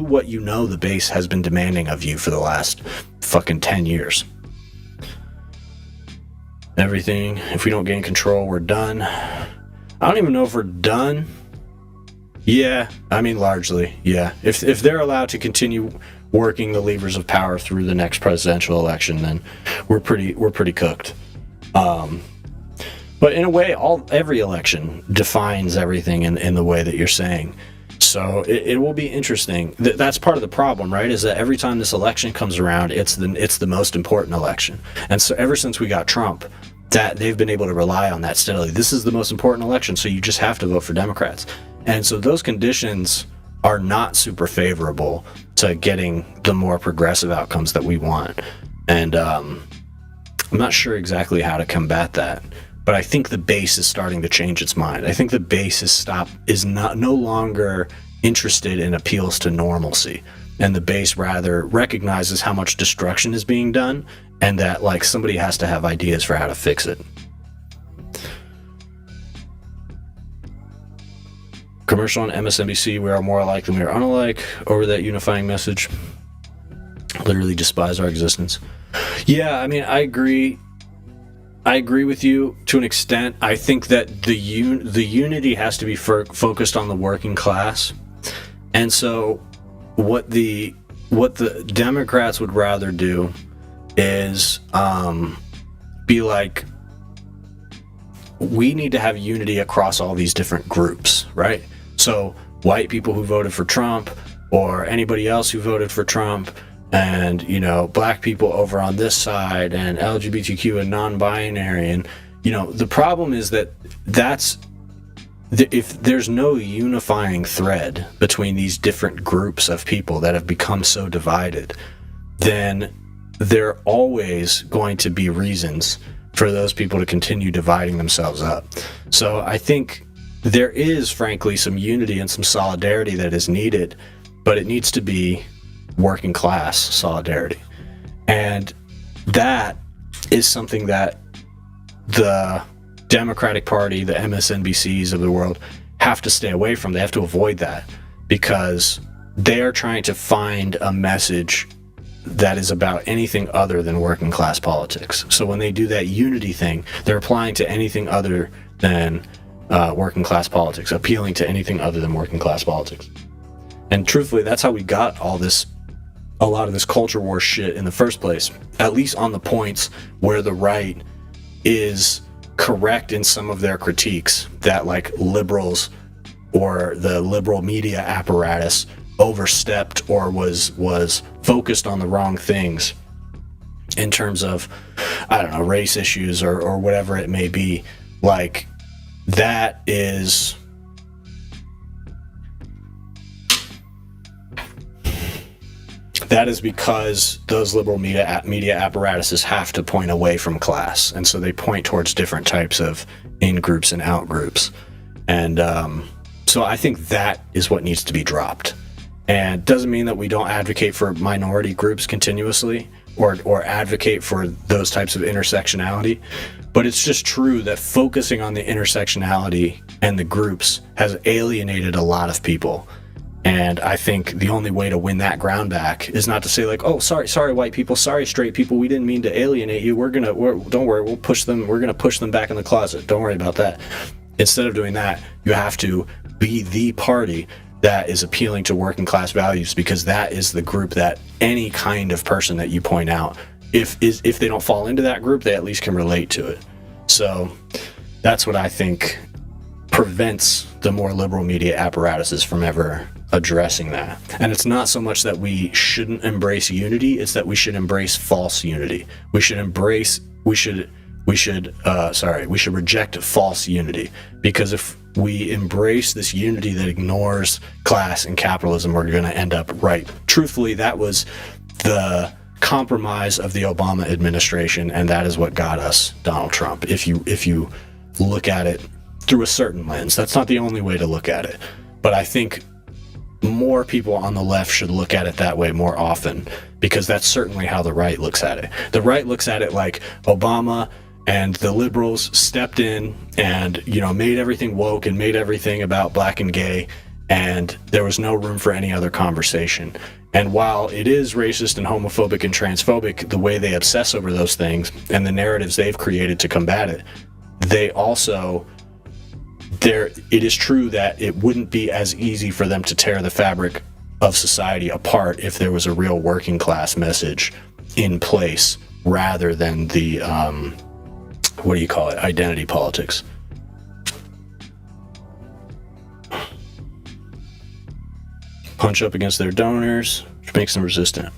what you know the base has been demanding of you for the last fucking 10 years. Everything, if we don't gain control, we're done. I don't even know if we're done. Yeah, I mean, largely, yeah. If they're allowed to continue working the levers of power through the next presidential election, then we're pretty cooked. But in a way, every election defines everything in the way that you're saying. So it will be interesting. That's part of the problem, right? Is that every time this election comes around, it's the most important election. And so ever since we got Trump, that they've been able to rely on that steadily. This is the most important election, so you just have to vote for Democrats. And so those conditions are not super favorable to getting the more progressive outcomes that we want. And I'm not sure exactly how to combat that, but I think the base is starting to change its mind. I think the base is no longer interested in appeals to normalcy, and the base rather recognizes how much destruction is being done, and that like somebody has to have ideas for how to fix it. Commercial on MSNBC, we are more alike than we are unalike, over that unifying message. Literally despise our existence. Yeah, I mean, I agree with you to an extent. I think that the unity has to be focused on the working class. And so what the Democrats would rather do is be like, we need to have unity across all these different groups, right? So white people who voted for Trump, or anybody else who voted for Trump, and black people over on this side, and LGBTQ and non-binary, and the problem is that if there's no unifying thread between these different groups of people that have become so divided, then there are always going to be reasons for those people to continue dividing themselves up. So I think there is, frankly, some unity and some solidarity that is needed, but it needs to be working class solidarity. And that is something that the Democratic Party, the MSNBCs of the world, have to stay away from. They have to avoid that, because they are trying to find a message that is about anything other than working class politics. So when they do that unity thing, they're applying to anything other than working class politics, appealing to anything other than working class politics. And truthfully, that's how we got a lot of this culture war shit in the first place, at least on the points where the right is correct in some of their critiques, that like liberals or the liberal media apparatus overstepped or was focused on the wrong things in terms of, I don't know, race issues or whatever it may be. Like, that is because those liberal media apparatuses have to point away from class, and so they point towards different types of in-groups and out-groups. And so I think that is what needs to be dropped. And doesn't mean that we don't advocate for minority groups continuously or advocate for those types of intersectionality, but it's just true that focusing on the intersectionality and the groups has alienated a lot of people. And I think the only way to win that ground back is not to say like, oh, sorry white people, sorry straight people, we didn't mean to alienate you, don't worry, we're gonna push them back in the closet, don't worry about that. Instead of doing that, you have to be the party that is appealing to working class values, because that is the group that any kind of person that you point out, if they don't fall into that group, they at least can relate to it. So that's what I think prevents the more liberal media apparatuses from ever addressing that. And it's not so much that we shouldn't embrace unity, it's that we should embrace false unity. We should reject false unity, because if we embrace this unity that ignores class and capitalism, we're going to end up right. Truthfully, that was the compromise of the Obama administration, and that is what got us Donald Trump. If you look at it through a certain lens. That's not the only way to look at it, but I think more people on the left should look at it that way more often, because that's certainly how the right looks at it. The right looks at it like Obama and the liberals stepped in and, you know, made everything woke and made everything about black and gay, and there was no room for any other conversation. And while it is racist and homophobic and transphobic, the way they obsess over those things and the narratives they've created to combat it, they also, it is true that it wouldn't be as easy for them to tear the fabric of society apart if there was a real working class message in place rather than the, what do you call it, identity politics. Punch up against their donors, which makes them resistant.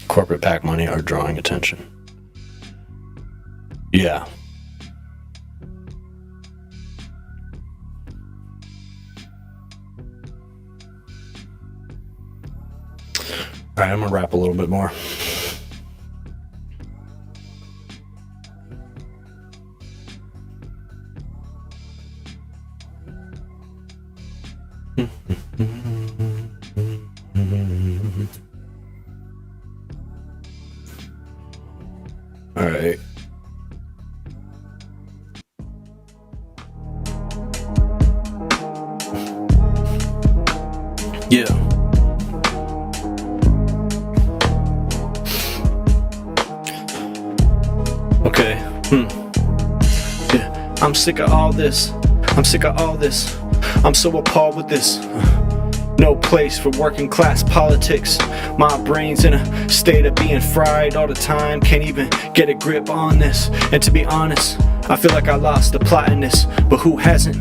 Corporate PAC money are drawing attention. Yeah. All right, I'm gonna rap a little bit more. All right. Yeah. Okay. Yeah. I'm sick of all this. I'm sick of all this. I'm so appalled with this. No place for working class politics. My brain's in a state of being fried all the time. Can't even get a grip on this. And to be honest, I feel like I lost the plot in this. But who hasn't?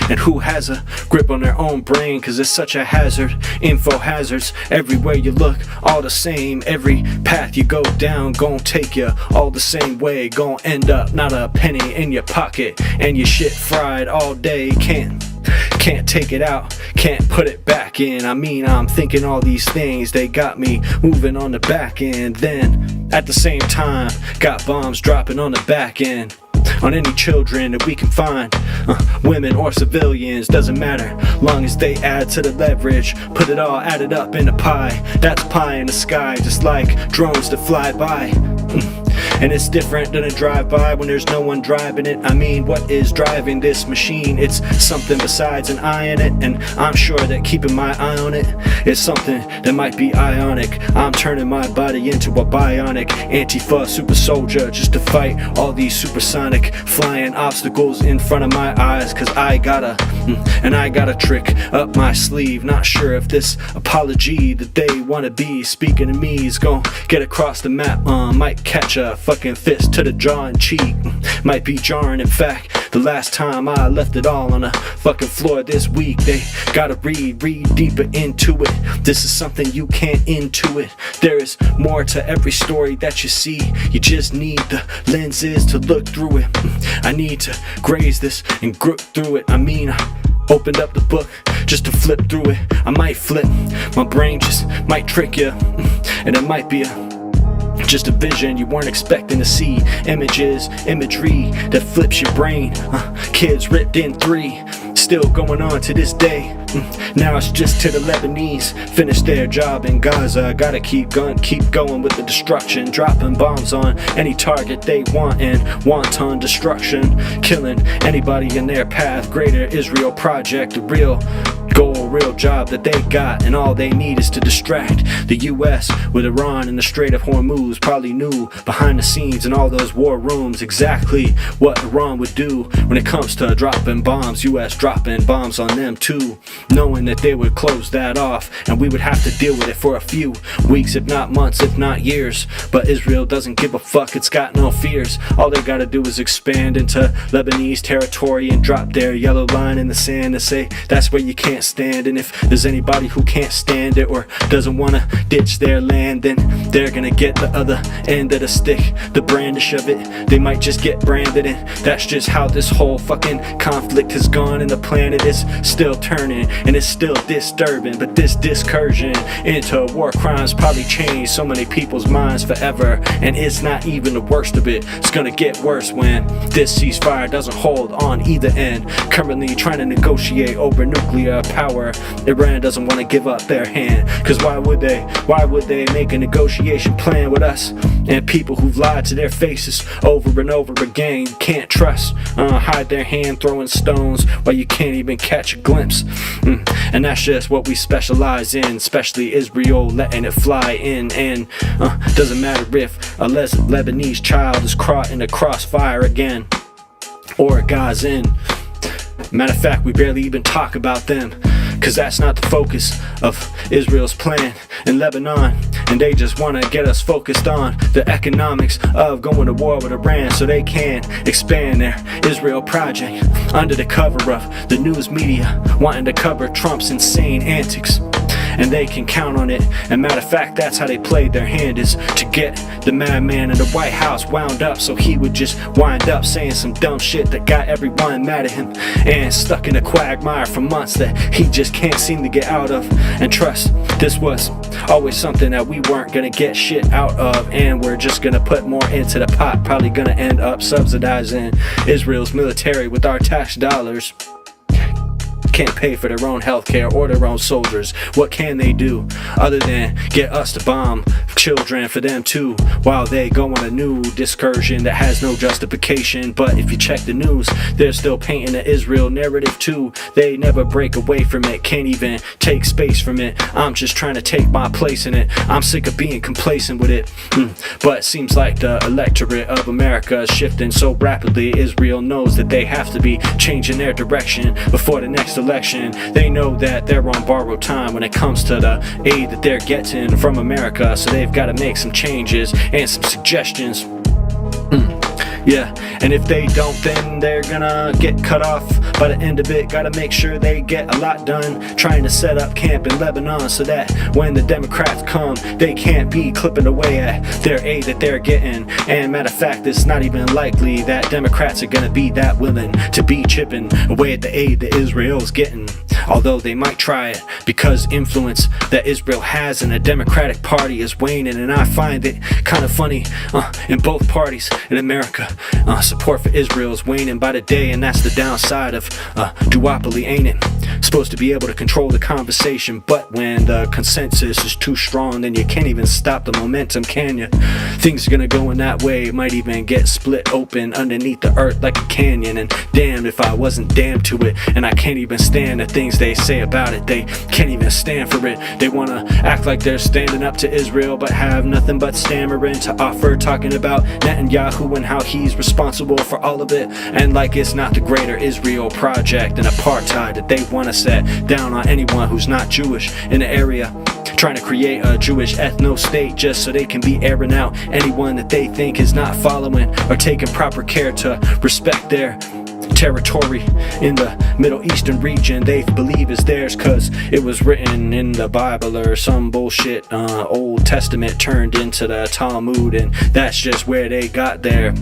And who has a grip on their own brain? Cause it's such a hazard. Info hazards everywhere you look, all the same. Every path you go down gon' take you all the same way. Gon' end up not a penny in your pocket, and your shit fried all day. Can't take it out, can't put it back in. I mean, I'm thinking all these things, they got me moving on the back end. Then at the same time, got bombs dropping on the back end on any children that we can find, women or civilians, doesn't matter, long as they add to the leverage. Put it all added up in a pie, that's pie in the sky, just like drones that fly by. And it's different than a drive-by when there's no one driving it. I mean, what is driving this machine? It's something besides an eye in it, and I'm sure that keeping my eye on it is something that might be ionic. I'm turning my body into a bionic Antifa super soldier just to fight all these supersonic flying obstacles in front of my eyes. Cause I got a trick up my sleeve. Not sure if this apology that they wanna be speaking to me is gonna get across the map. Might catch a fucking fist to the jaw and cheek. Might be jarring. In fact, the last time I left it all on the fucking floor this week. They gotta read deeper into it. This is something you can't intuit. There is more to every story that you see. You just need the lenses to look through it. I need to graze this and grip through it. I mean, I opened up the book just to flip through it. I might flip, my brain just might trick you, and it might be just a vision you weren't expecting to see. Imagery that flips your brain. Kids ripped in 3, still going on to this day. Now it's just to the Lebanese, finish their job in Gaza. Gotta keep going with the destruction, dropping bombs on any target they want, and wanton destruction, killing anybody in their path. Greater Israel project, a real goal, real job that they got, and all they need is to distract the US with Iran and the Strait of Hormuz. Probably knew behind the scenes in all those war rooms exactly what Iran would do when it comes to dropping bombs. US dropping bombs on them too, knowing that they would close that off, and we would have to deal with it for a few weeks, if not months, if not years. But Israel doesn't give a fuck, it's got no fears. All they gotta do is expand into Lebanese territory and drop their yellow line in the sand and say that's where you can't stand. And if there's anybody who can't stand it or doesn't wanna ditch their land, then they're gonna get the other end of the stick, the brandish of it. They might just get branded, and that's just how this whole fucking conflict has gone, and the planet is still turning. and it's still disturbing. But this discursion into war crimes probably changed so many people's minds forever, and it's not even the worst of it. It's gonna get worse when this ceasefire doesn't hold on either end. Currently trying to negotiate over nuclear power. Iran doesn't want to give up their hand, cause why would they? Why would they make a negotiation plan with us and people who've lied to their faces over and over again? You can't trust, hide their hand throwing stones while you can't even catch a glimpse. And that's just what we specialize in, especially Israel letting it fly in. And doesn't matter if a Lebanese child is caught in the crossfire again, or Gaza in. Matter of fact, we barely even talk about them, cause that's not the focus of Israel's plan in Lebanon. And they just wanna get us focused on the economics of going to war with Iran so they can expand their Israel project under the cover of the news media wanting to cover Trump's insane antics. And they can count on it. And matter of fact, that's how they played their hand, is to get the madman in the White House wound up so he would just wind up saying some dumb shit that got everyone mad at him and stuck in a quagmire for months that he just can't seem to get out of. And trust, this was always something that we weren't gonna get shit out of, and we're just gonna put more into the pot, probably gonna end up subsidizing Israel's military with our tax dollars. Can't pay for their own healthcare or their own soldiers. What can they do other than get us to bomb children for them too, while they go on a new discursion that has no justification? But if you check the news, they're still painting the Israel narrative too. They never break away from it, can't even take space from it. I'm just trying to take my place in it. I'm sick of being complacent with it. But it seems like the electorate of America is shifting so rapidly. Israel knows that they have to be changing their direction before the next election. They know that they're on borrowed time when it comes to the aid that they're getting from America, so they've got to make some changes and some suggestions. Yeah, and if they don't, then they're gonna get cut off by the end of it. Gotta make sure they get a lot done trying to set up camp in Lebanon so that when the Democrats come, they can't be clipping away at their aid that they're getting. And matter of fact, it's not even likely that Democrats are gonna be that willing to be chipping away at the aid that Israel's getting. Although they might try it, because influence that Israel has in the Democratic Party is waning. And I find it kind of funny, in both parties in America, support for Israel is waning by the day. And that's the downside of duopoly, ain't it? Supposed to be able to control the conversation, but when the consensus is too strong, then you can't even stop the momentum, can you? Things are gonna go in that way. It might even get split open underneath the earth like a canyon. And damned if I wasn't damned to it. And I can't even stand the things they say about it. They can't even stand for it. They wanna act like they're standing up to Israel, but have nothing but stammering to offer, talking about Netanyahu and how he's responsible for all of it, and like it's not the greater Israel project and apartheid that they want to set down on anyone who's not Jewish in the area, trying to create a Jewish ethno-state just so they can be airing out anyone that they think is not following or taking proper care to respect their territory in the Middle Eastern region they believe is theirs, cause it was written in the Bible or some bullshit Old Testament turned into the Talmud, and that's just where they got their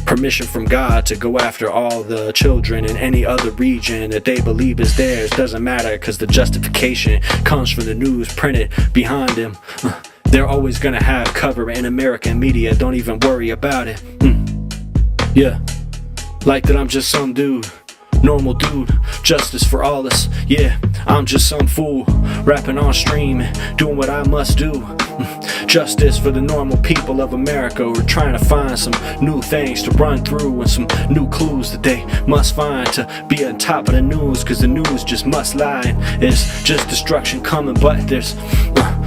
permission from God to go after all the children in any other region that they believe is theirs. Doesn't matter, cause the justification comes from the news printed behind them. They're always gonna have cover in American media, don't even worry about it. Yeah, like that I'm just some dude, normal dude, justice for all us. Yeah, I'm just some fool, rapping on stream, doing what I must do. Justice for the normal people of America. We're trying to find some new things to run through and some new clues that they must find to be on top of the news, cause the news just must lie. It's just destruction coming, but there's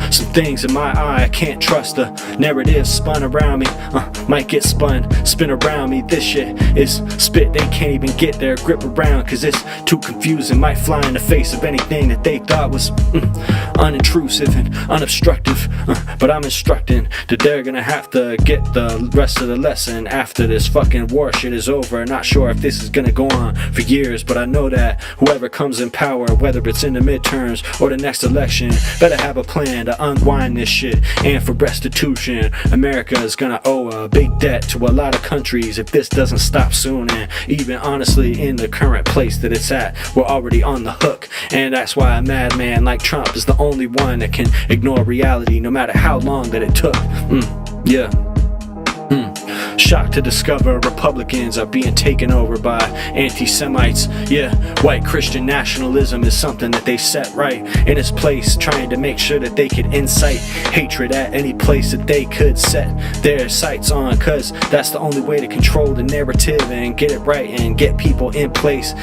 some things in my eye I can't trust. The narrative spun around me, might get spin around me. This shit is spit they can't even get their grip around, cause it's too confusing. Might fly in the face of anything that they thought was unintrusive and unobstructive. But I'm instructing that they're gonna have to get the rest of the lesson after this fucking war shit is over. Not sure if this is gonna go on for years, but I know that whoever comes in power, whether it's in the midterms or the next election, better have a plan plan to unwind this shit. And for restitution, America is gonna owe a big debt to a lot of countries if this doesn't stop soon. And even honestly, in the current place that it's at, we're already on the hook. And that's why a madman like Trump is the only one that can ignore reality, no matter how long that it took. Yeah. Shocked to discover Republicans are being taken over by anti-Semites. Yeah, white Christian nationalism is something that they set right in its place, trying to make sure that they could incite hatred at any place that they could set their sights on, cause that's the only way to control the narrative and get it right and get people in place.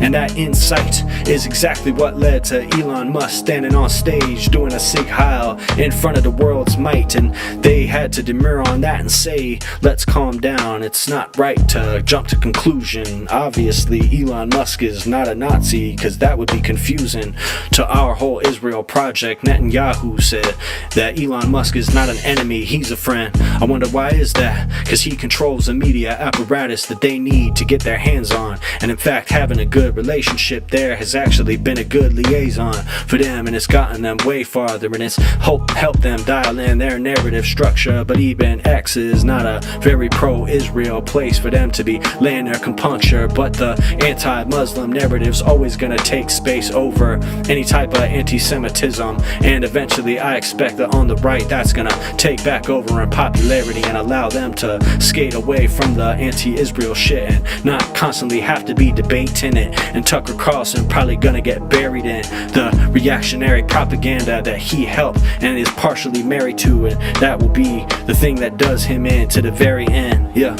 And that insight is exactly what led to Elon Musk standing on stage doing a Sig Heil in front of the world's might. And they had to demur on that and say, let's calm down, it's not right to jump to conclusion. Obviously Elon Musk is not a Nazi, cause that would be confusing to our whole Israel project. Netanyahu said that Elon Musk is not an enemy, he's a friend. I wonder why is that? Cause he controls the media apparatus that they need to get their hands on. And in fact, having a good relationship there has actually been a good liaison for them, and it's gotten them way farther, and it's helped them dial in their narrative structure. But even X is not a very pro-Israel place for them to be laying their compuncture, but the anti-Muslim narrative's always gonna take space over any type of anti-Semitism, and eventually I expect that on the right that's gonna take back over in popularity and allow them to skate away from the anti-Israel shit and not constantly have to be debating it. And Tucker Carlson probably gonna get buried in the reactionary propaganda that he helped and is partially married to, and that will be the thing that does him in to the very end. Yeah.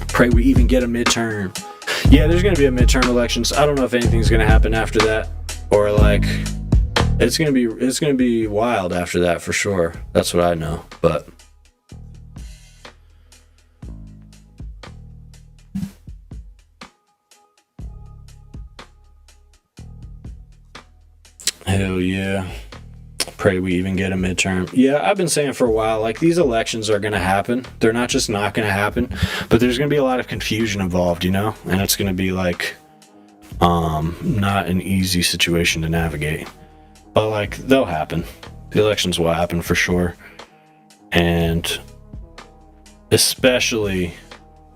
Pray we even get a midterm. Yeah, there's gonna be a midterm elections. I don't know if anything's gonna happen after that, or like it's gonna be wild after that for sure. That's what I know. But hell yeah. Pray we even get a midterm. Yeah, I've been saying for a while, like, these elections are going to happen. They're not just not going to happen, but there's going to be a lot of confusion involved, you know? And it's going to be, like, not an easy situation to navigate. But, like, they'll happen. The elections will happen for sure. And especially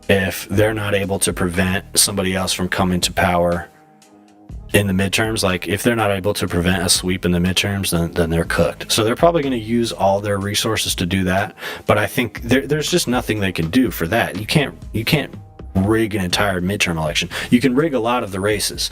if they're not able to prevent somebody else from coming to power in the midterms. Like, if they're not able to prevent a sweep in the midterms, then they're cooked. So they're probably going to use all their resources to do that. But I think there's just nothing they can do for that. You can't rig an entire midterm election. You can rig a lot of the races.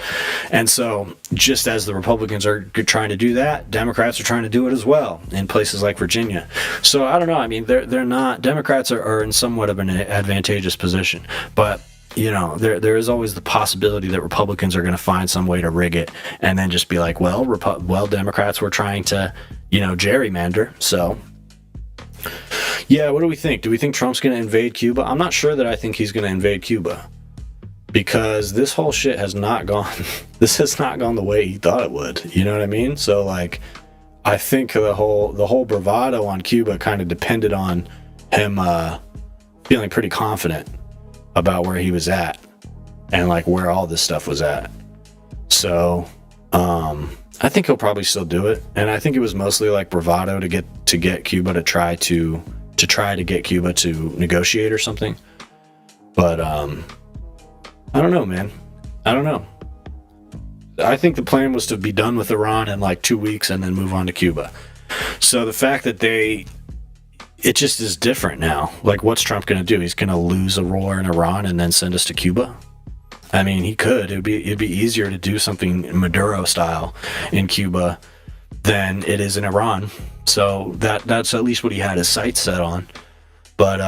And so just as the Republicans are trying to do that, Democrats are trying to do it as well in places like Virginia. So I don't know. I mean, they're not, Democrats are in somewhat of an advantageous position, but you know, there is always the possibility that Republicans are going to find some way to rig it and then just be like, well, Democrats were trying to, you know, gerrymander. So, yeah, what do we think? Do we think Trump's going to invade Cuba? I'm not sure that I think he's going to invade Cuba, because this whole shit has not gone, this has not gone the way he thought it would. You know what I mean? So, like, I think the whole bravado on Cuba kind of depended on him feeling pretty confident about where he was at and like where all this stuff was at. So I think he'll probably still do it, and I think it was mostly like bravado to get Cuba to try to get Cuba to negotiate or something. But I don't know, man. I don't know. I think the plan was to be done with Iran in like 2 weeks and then move on to Cuba. So the fact that it just is different now. Like, what's Trump going to do? He's going to lose a war in Iran and then send us to Cuba? I mean, he could. It'd be easier to do something Maduro style in Cuba than it is in Iran. So that's at least what he had his sights set on. But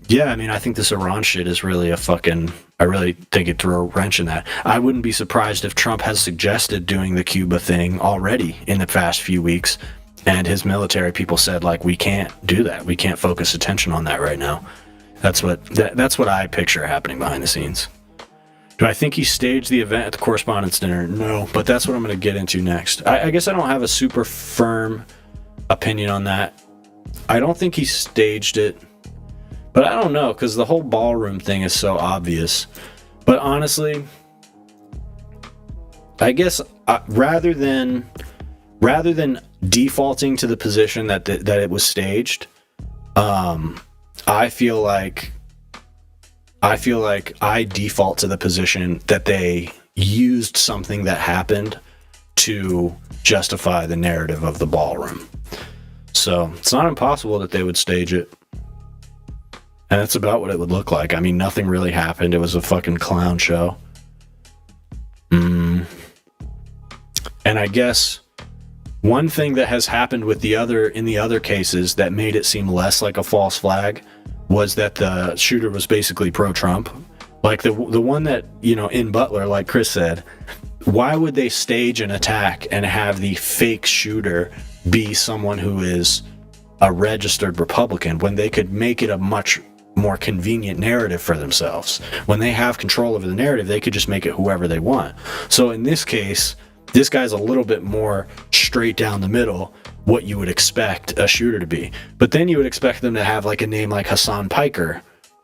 yeah, I mean, I think this Iran shit is really I really think it threw a wrench in that. I wouldn't be surprised if Trump has suggested doing the Cuba thing already in the past few weeks, and his military people said, like, we can't do that. We can't focus attention on that right now. That's what I picture happening behind the scenes. Do I think he staged the event at the Correspondents' Dinner? No, but that's what I'm going to get into next. I guess I don't have a super firm opinion on that. I don't think he staged it, but I don't know, because the whole ballroom thing is so obvious. But honestly, I guess rather than rather than defaulting to the position that it was staged, I feel like I default to the position that they used something that happened to justify the narrative of the ballroom. So it's not impossible that they would stage it. And that's about what it would look like. I mean, nothing really happened. It was a fucking clown show. And I guess one thing that has happened with in the other cases that made it seem less like a false flag was that the shooter was basically pro-Trump. Like the one that, in Butler, like Chris said, why would they stage an attack and have the fake shooter be someone who is a registered Republican when they could make it a much more convenient narrative for themselves? When they have control over the narrative, they could just make it whoever they want. So in this case, this guy's a little bit more straight down the middle, what you would expect a shooter to be. But then you would expect them to have like a name like Hassan Piker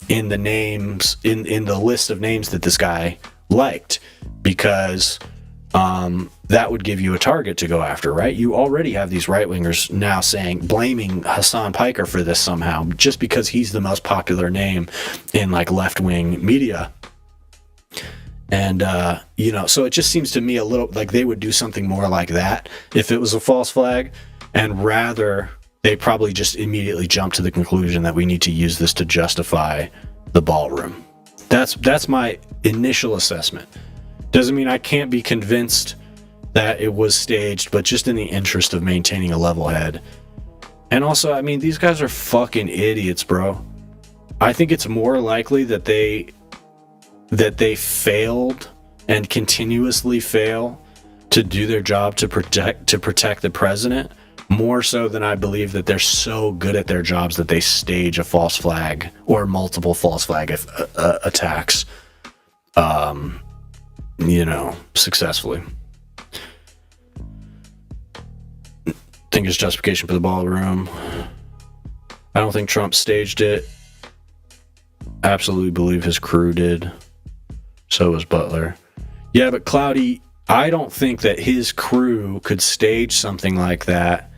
in the names, in the list of names that this guy liked, because that would give you a target to go after, right? You already have these right-wingers now blaming Hassan Piker for this somehow, just because he's the most popular name in like left-wing media. And, so it just seems to me a little like they would do something more like that if it was a false flag, and rather they probably just immediately jump to the conclusion that we need to use this to justify the ballroom. That's my initial assessment. Doesn't mean I can't be convinced that it was staged, but just in the interest of maintaining a level head. And also, I mean, these guys are fucking idiots, bro. I think it's more likely that they failed and continuously fail to do their job to protect the president, more so than I believe that they're so good at their jobs that they stage a false flag or multiple false flag attacks, successfully. Think it's justification for the ballroom. I don't think Trump staged it. Absolutely believe his crew did. So was Butler. Yeah, but Cloudy, I don't think that his crew could stage something like that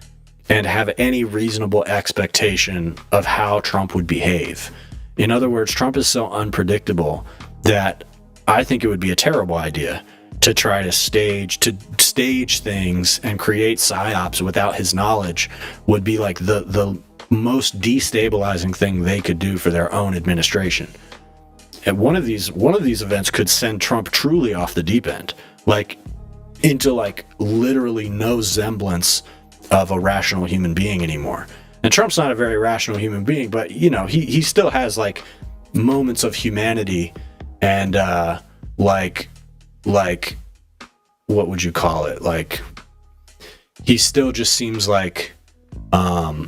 and have any reasonable expectation of how Trump would behave. In other words, Trump is so unpredictable that I think it would be a terrible idea to try to stage things and create psyops without his knowledge. Would be like the most destabilizing thing they could do for their own administration. And one of these events could send Trump truly off the deep end, like into like literally no semblance of a rational human being anymore. And Trump's not a very rational human being, but he still has like moments of humanity and like what would you call it? Like he still just seems like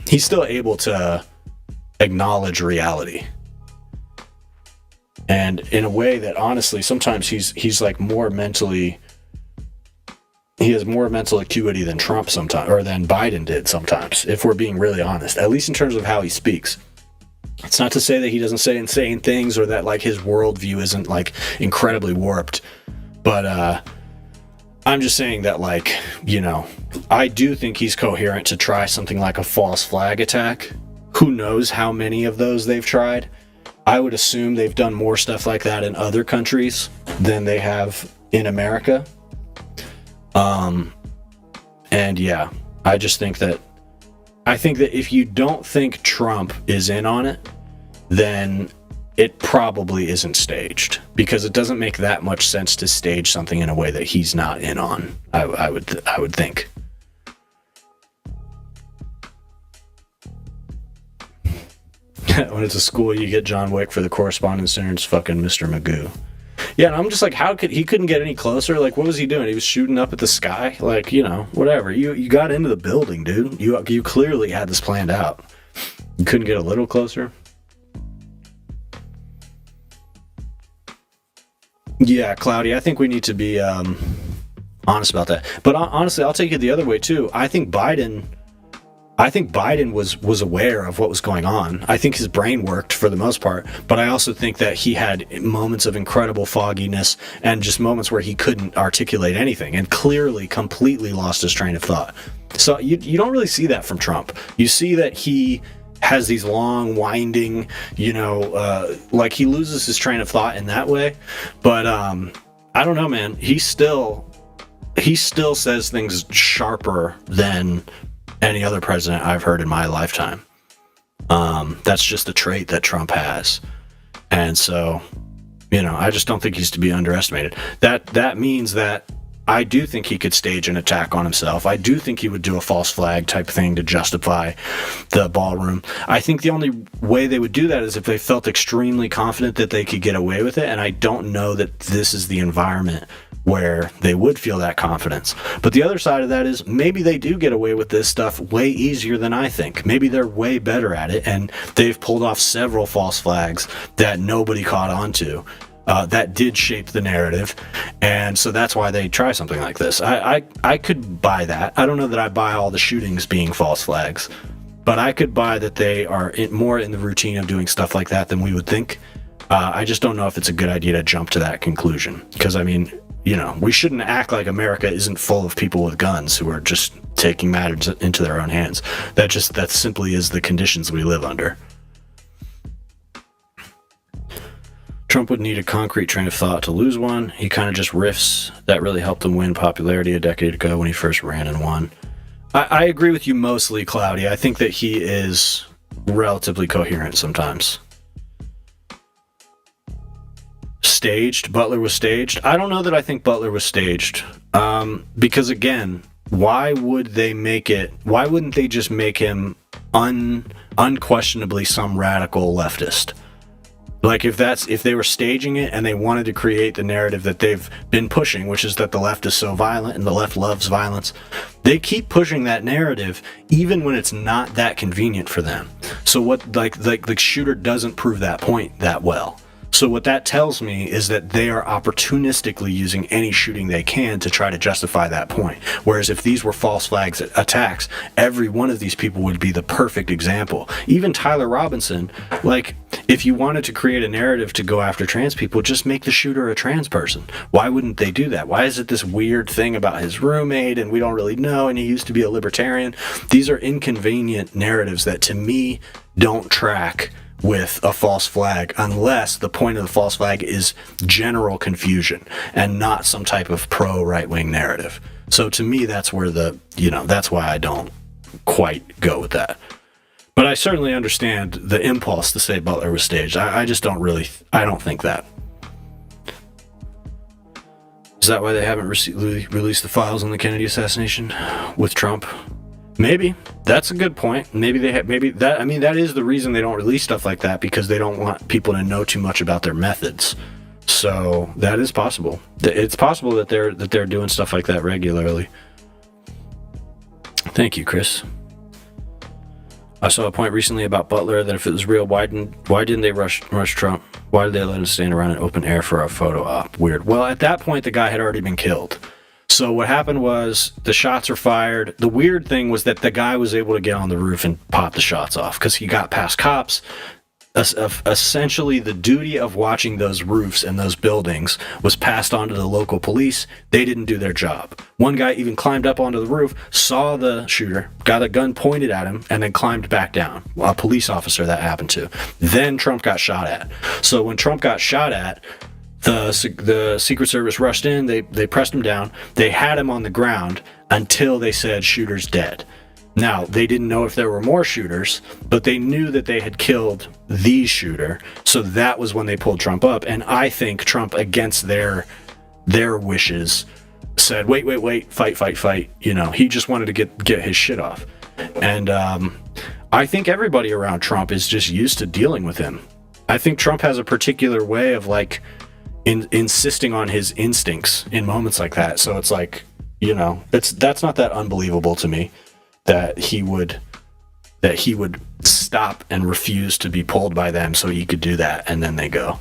he's still able to acknowledge reality. And in a way that honestly, sometimes he's like more mentally, he has more mental acuity than Trump sometimes, or than Biden did sometimes, if we're being really honest, at least in terms of how he speaks. It's not to say that he doesn't say insane things or that like his worldview isn't like incredibly warped, but I'm just saying that like, I do think he's coherent to try something like a false flag attack. Who knows how many of those they've tried? I would assume they've done more stuff like that in other countries than they have in America. And yeah, I think that if you don't think Trump is in on it, then it probably isn't staged, because it doesn't make that much sense to stage something in a way that he's not in on. I would think. When it's a school, you get John Wick for the correspondence center. It's fucking Mr. Magoo. Yeah, and I'm just like, he couldn't get any closer? Like, what was he doing? He was shooting up at the sky? Like, whatever. You got into the building, dude. You clearly had this planned out. You couldn't get a little closer? Yeah, Cloudy, I think we need to be honest about that. But honestly, I'll take it the other way, too. I think Biden I think Biden was aware of what was going on. I think his brain worked for the most part, but I also think that he had moments of incredible fogginess and just moments where he couldn't articulate anything and clearly completely lost his train of thought. So you don't really see that from Trump. You see that he has these long, winding, like he loses his train of thought in that way. But I don't know, man. He still says things sharper than any other president I've heard in my lifetime. That's just a trait that Trump has. And so, I just don't think he's to be underestimated. That means that I do think he could stage an attack on himself. I do think he would do a false flag type thing to justify the ballroom. I think the only way they would do that is if they felt extremely confident that they could get away with it, and I don't know that this is the environment where they would feel that confidence. But the other side of that is maybe they do get away with this stuff way easier than I think. Maybe they're way better at it, and they've pulled off several false flags that nobody caught on to. That did shape the narrative, and so that's why they try something like this. I could buy that. I don't know that I buy all the shootings being false flags, but I could buy that they are more in the routine of doing stuff like that than we would think. I just don't know if it's a good idea to jump to that conclusion, because we shouldn't act like America isn't full of people with guns who are just taking matters into their own hands. That simply is the conditions we live under. Trump would need a concrete train of thought to lose one. He kind of just riffs. That really helped him win popularity a decade ago when he first ran and won. I agree with you mostly, Cloudy. I think that he is relatively coherent sometimes. Staged? Butler was staged? I don't know that I think Butler was staged. Because again, why wouldn't they just make him unquestionably some radical leftist? Like if they were staging it and they wanted to create the narrative that they've been pushing, which is that the left is so violent and the left loves violence, they keep pushing that narrative even when it's not that convenient for them. So what like the shooter doesn't prove that point that well. So what that tells me is that they are opportunistically using any shooting they can to try to justify that point. Whereas if these were false flags attacks, every one of these people would be the perfect example. Even Tyler Robinson, like, if you wanted to create a narrative to go after trans people, just make the shooter a trans person. Why wouldn't they do that? Why is it this weird thing about his roommate and we don't really know and he used to be a libertarian? These are inconvenient narratives that to me don't track with a false flag unless the point of the false flag is general confusion and not some type of pro right-wing narrative. So to me, that's where that's why I don't quite go with that. But I certainly understand the impulse to say Butler was staged. I just don't think that. Is that why they haven't released the files on the Kennedy assassination with Trump? Maybe. That's a good point. That is the reason they don't release stuff like that, because they don't want people to know too much about their methods. So that is possible. It's possible that they're doing stuff like that regularly. Thank you, Chris. I saw a point recently about Butler that if it was real, why didn't they rush Trump? Why did they let him stand around in open air for a photo op? Weird. Well, at that point, the guy had already been killed. So what happened was the shots were fired. The weird thing was that the guy was able to get on the roof and pop the shots off because he got past cops. Essentially, the duty of watching those roofs and those buildings was passed on to the local police. They didn't do their job. One guy even climbed up onto the roof, saw the shooter, got a gun pointed at him, and then climbed back down. A police officer that happened to. Then Trump got shot at. So when Trump got shot at, the Secret Service rushed in, they pressed him down, they had him on the ground until they said shooter's dead. Now, they didn't know if there were more shooters, but they knew that they had killed the shooter, so that was when they pulled Trump up, and I think Trump, against their wishes, said, wait, fight. He just wanted to get his shit off. And I think everybody around Trump is just used to dealing with him. I think Trump has a particular way of, insisting on his instincts in moments like that. So it's like, that's not that unbelievable to me that he would stop and refuse to be pulled by them so he could do that, and then they go.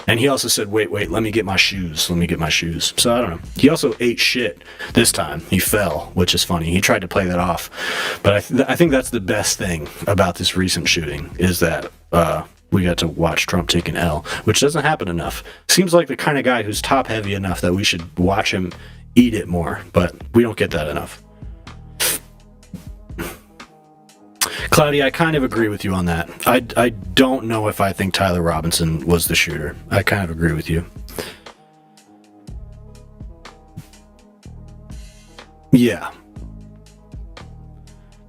And he also said, wait, let me get my shoes. So I don't know. He also ate shit this time. He fell, which is funny. He tried to play that off. But I think that's the best thing about this recent shooting is that we got to watch Trump take an L, which doesn't happen enough. Seems like the kind of guy who's top heavy enough that we should watch him eat it more. But we don't get that enough. Cloudy, I kind of agree with you on that. I don't know if I think Tyler Robinson was the shooter. I kind of agree with you. Yeah,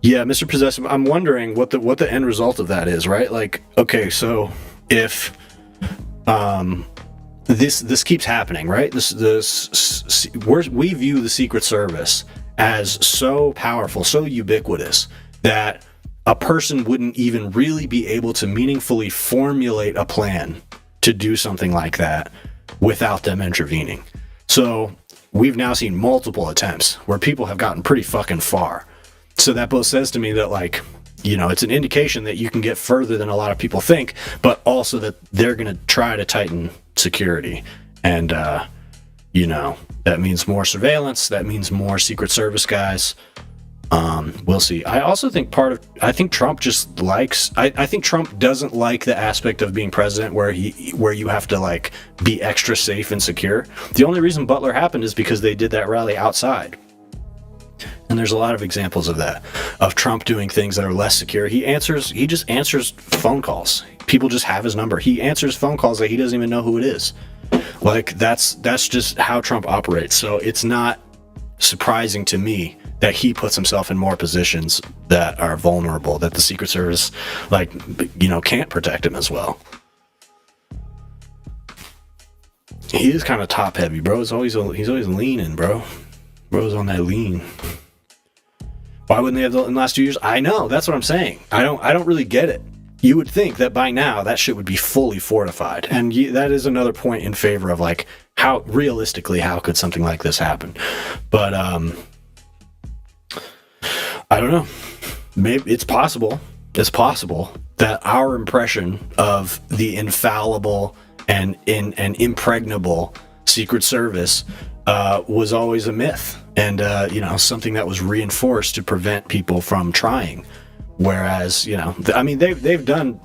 Mr. Possessive. I'm wondering what the end result of that is, right? Like, okay, so if this keeps happening, right? We view the Secret Service as so powerful, so ubiquitous that a person wouldn't even really be able to meaningfully formulate a plan to do something like that without them intervening. So we've now seen multiple attempts where people have gotten pretty fucking far. So that both says to me that, like, you know, it's an indication that you can get further than a lot of people think, but also that they're going to try to tighten security. And, you know, that means more surveillance. That means more Secret Service guys. We'll see. I also think I think Trump just likes, I think Trump doesn't like the aspect of being president where you have to, like, be extra safe and secure. The only reason Butler happened is because they did that rally outside. And there's a lot of examples of that, of Trump doing things that are less secure. He just answers phone calls. People just have his number. He answers phone calls that he doesn't even know who it is. Like, that's just how Trump operates. So it's not surprising to me that he puts himself in more positions that are vulnerable, that the Secret Service, like, you know, can't protect him as well. He is kind of top heavy, bro. He's always leaning, bro. Bro's on that lean. Why wouldn't they have in the last 2 years? I know, that's what I'm saying. I don't really get it. You would think that by now that shit would be fully fortified, and that is another point in favor of, like, how realistically how could something like this happen? But I don't know. Maybe it's possible. It's possible that our impression of the infallible and impregnable Secret Service was always a myth, and you know, something that was reinforced to prevent people from trying. Whereas, you know, I mean, they've done,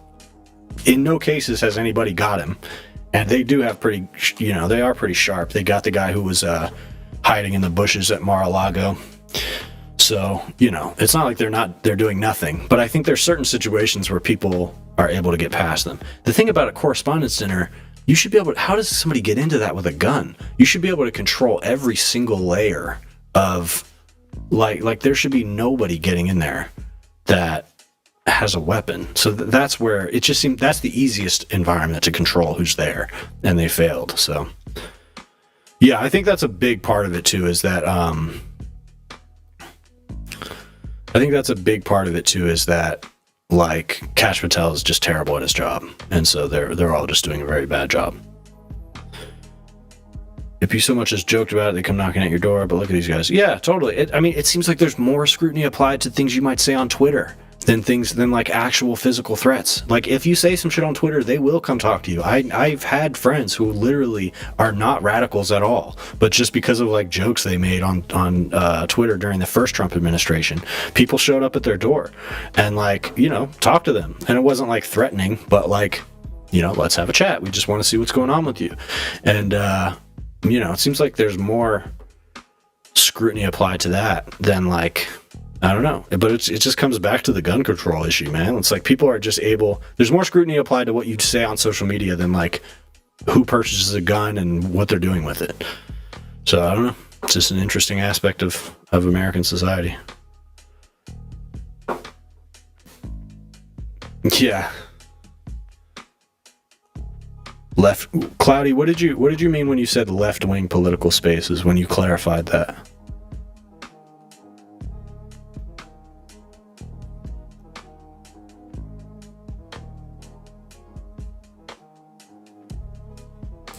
in no cases has anybody got him, and they do have pretty, you know, they are pretty sharp. They got the guy who was hiding in the bushes at Mar-a-Lago. So, you know, it's not like they're doing nothing, but I think there's certain situations where people are able to get past them. The thing about a correspondence dinner, you should be able to, how does somebody get into that with a gun? You should be able to control every single layer of, like there should be nobody getting in there that has a weapon. So that's where it just seems, that's the easiest environment to control who's there, and they failed. So yeah, I think that's a big part of it too, is that like, Kash Patel is just terrible at his job, and so they're all just doing a very bad job. If you so much as joked about it, they come knocking at your door, but look at these guys. Yeah, totally. It seems like there's more scrutiny applied to things you might say on Twitter than like actual physical threats. Like, if you say some shit on Twitter, they will come talk to you. I've had friends who literally are not radicals at all, but just because of, like, jokes they made on Twitter during the first Trump administration, people showed up at their door and, like, you know, talked to them. And it wasn't like threatening, but like, you know, let's have a chat. We just want to see what's going on with you. And, you know, it seems like there's more scrutiny applied to that than, like, I don't know, but it just comes back to the gun control issue, man. It's like people are just there's more scrutiny applied to what you say on social media than, like, who purchases a gun and what they're doing with it. So I don't know. It's just an interesting aspect of American society. Yeah. Cloudy, what did you mean when you said left-wing political spaces, when you clarified that?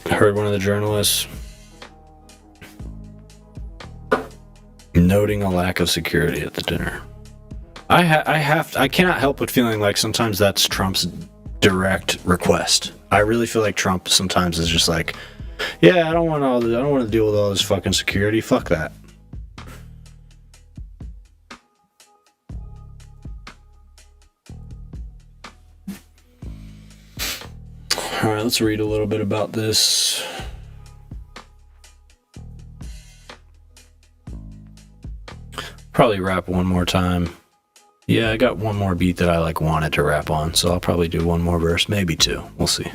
I heard one of the journalists noting a lack of security at the dinner. I cannot help but feeling like sometimes that's Trump's direct request. I really feel like Trump sometimes is just like, yeah, I don't want to deal with all this fucking security. Fuck that. All right, let's read a little bit about this. Probably rap one more time. Yeah, I got one more beat that I like wanted to rap on, so I'll probably do one more verse, maybe two. We'll see.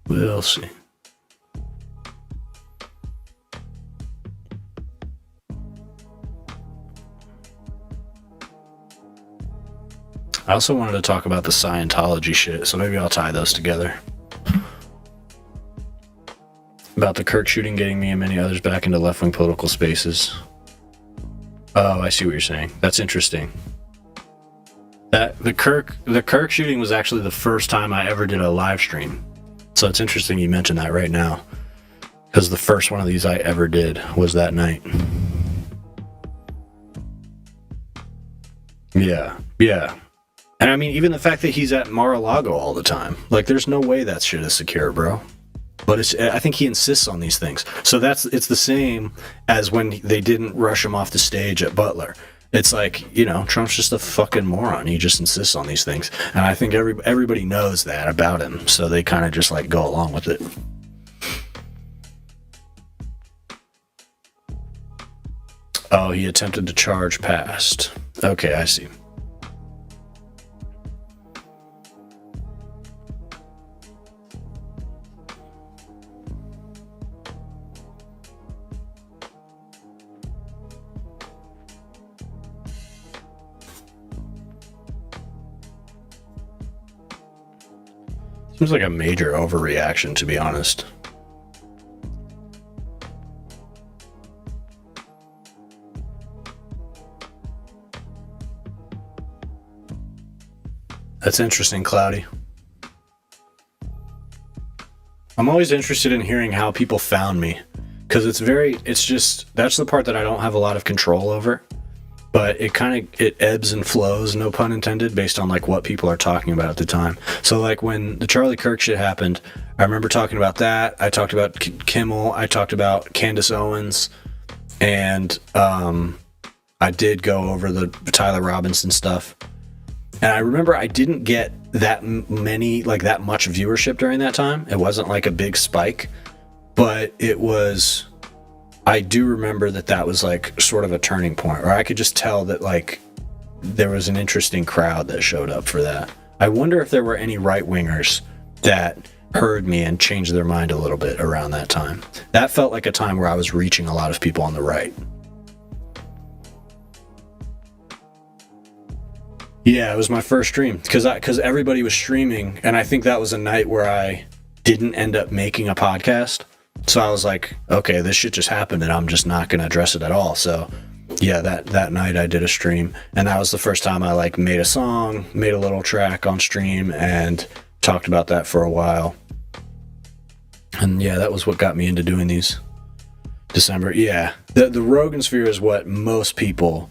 We'll see. I also wanted to talk about the Scientology shit, so maybe I'll tie those together. About the Kirk shooting getting me and many others back into left-wing political spaces. Oh, I see what you're saying. That's interesting. That the Kirk shooting was actually the first time I ever did a live stream. So it's interesting you mentioned that right now, because the first one of these I ever did was that night. Yeah. And I mean, even the fact that he's at Mar-a-Lago all the time, like, there's no way that shit is secure, bro. But I think he insists on these things. So it's the same as when they didn't rush him off the stage at Butler. It's like, Trump's just a fucking moron. He just insists on these things. And I think everybody knows that about him. So they kind of just like go along with it. Oh, he attempted to charge past. Okay, I see. Seems like a major overreaction, to be honest. That's interesting, Cloudy. I'm always interested in hearing how people found me, because that's the part that I don't have a lot of control over. But it ebbs and flows, no pun intended, based on like what people are talking about at the time. So like when the Charlie Kirk shit happened, I remember talking about that. I talked about Kimmel. I talked about Candace Owens, and I did go over the Tyler Robinson stuff. And I remember I didn't get that much viewership during that time. It wasn't like a big spike, but it was. I do remember that was like sort of a turning point, or I could just tell that like there was an interesting crowd that showed up for that. I wonder if there were any right-wingers that heard me and changed their mind a little bit around that time. That felt like a time where I was reaching a lot of people on the right. Yeah, it was my first stream because everybody was streaming, and I think that was a night where I didn't end up making a podcast. So I was like, okay, this shit just happened and I'm just not going to address it at all. So yeah, that night I did a stream, and that was the first time I like made a song, made a little track on stream, and talked about that for a while. And yeah, that was what got me into doing these. December. Yeah. The Rogan sphere is what most people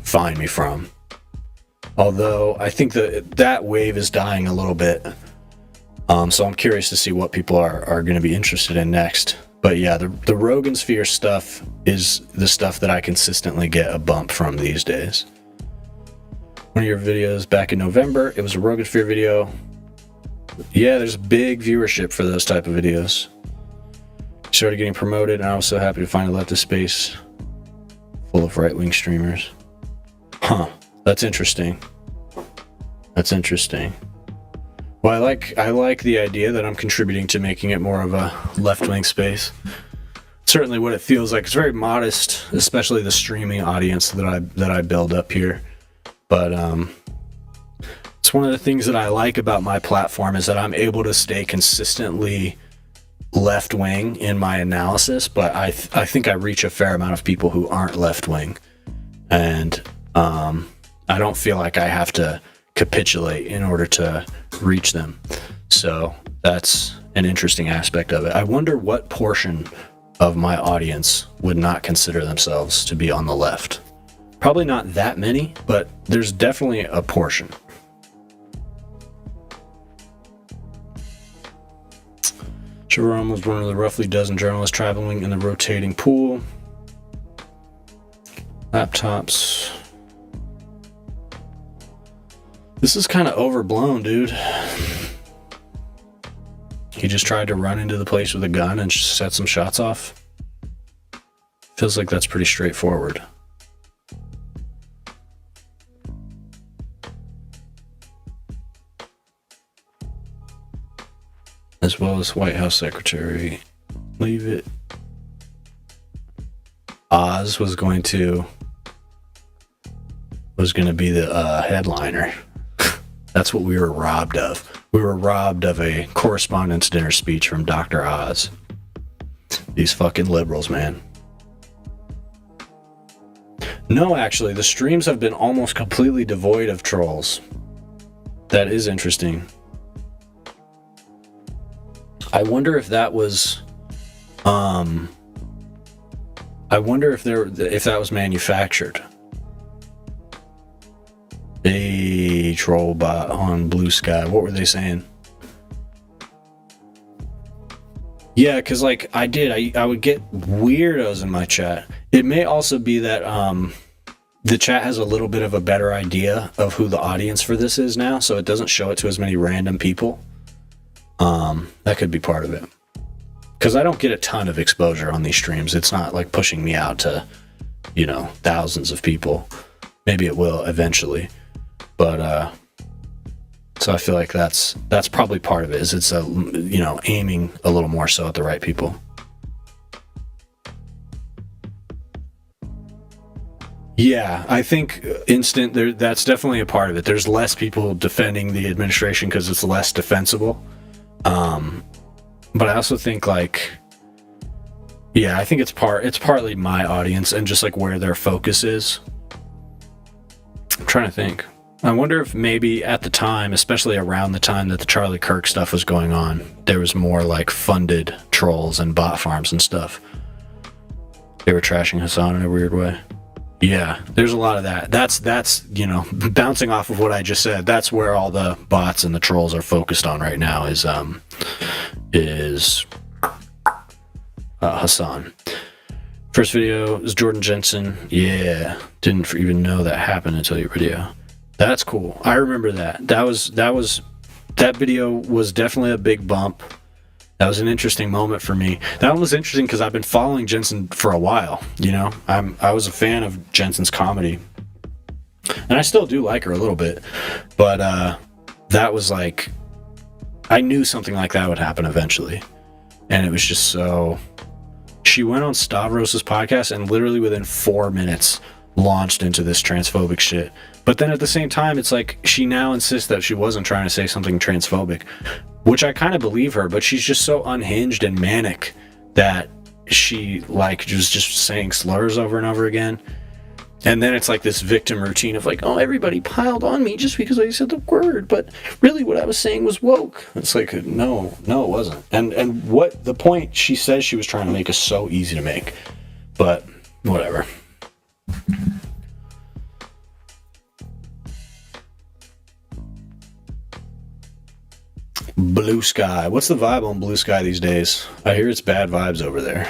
find me from. Although I think that wave is dying a little bit. So I'm curious to see what people are going to be interested in next. But yeah, the Rogan sphere stuff is the stuff that I consistently get a bump from these days. One of your videos back in November, it was a Rogan sphere video. Yeah, there's big viewership for those type of videos. Started getting promoted, and I was so happy to find a leftist space full of right-wing streamers. Huh, that's interesting. That's interesting. Well, I like the idea that I'm contributing to making it more of a left-wing space. Certainly what it feels like. It's very modest, especially the streaming audience that I build up here. But it's one of the things that I like about my platform is that I'm able to stay consistently left-wing in my analysis, but I think I reach a fair amount of people who aren't left-wing. And I don't feel like I have to capitulate in order to reach them. So that's an interesting aspect of it. I wonder what portion of my audience would not consider themselves to be on the left. Probably not that many, but there's definitely a portion. Jerome was one of the roughly dozen journalists traveling in the rotating pool. Laptops. This is kind of overblown, dude. He just tried to run into the place with a gun and set some shots off. Feels like that's pretty straightforward. As well as White House Secretary. Leave it. Oz was going to be the headliner. That's what we were robbed of. We were robbed of a correspondence dinner speech from Dr. Oz. These fucking liberals, man. No, actually, the streams have been almost completely devoid of trolls. That is interesting. I wonder if that was, I wonder if that was manufactured. A troll bot on Blue Sky. What were they saying? Yeah, because like I would get weirdos in my chat. It may also be that the chat has a little bit of a better idea of who the audience for this is now, so it doesn't show it to as many random people. That could be part of it. Because I don't get a ton of exposure on these streams. It's not like pushing me out to, thousands of people. Maybe it will eventually. But so I feel like that's probably part of it. Is it's aiming a little more so at the right people. Yeah, I think that's definitely a part of it. There's less people defending the administration because it's less defensible. But I also think I think it's partly my audience and just like where their focus is. I'm trying to think. I wonder if maybe at the time, especially around the time that the Charlie Kirk stuff was going on, there was more like funded trolls and bot farms and stuff. They were trashing Hassan in a weird way. Yeah, there's a lot of that. That's bouncing off of what I just said. That's where all the bots and the trolls are focused on right now is Hassan. First video is Jordan Jensen. Yeah, didn't even know that happened until your video. That's cool. I remember that. That video was definitely a big bump. That was an interesting moment for me. That one was interesting because I've been following Jensen for a while. I was a fan of Jensen's comedy, and I still do like her a little bit. But that was like, I knew something like that would happen eventually, and it was just so. She went on Stavros's podcast and literally within 4 minutes launched into this transphobic shit. But then at the same time, it's like she now insists that she wasn't trying to say something transphobic, which I kind of believe her, but she's just so unhinged and manic that she was just saying slurs over and over again. And then it's like this victim routine of like, oh, everybody piled on me just because I said the word, but really what I was saying was woke. It's like, no, it wasn't. And what the point she says she was trying to make is so easy to make, but whatever. Blue Sky. What's the vibe on Blue Sky these days? I hear it's bad vibes over there.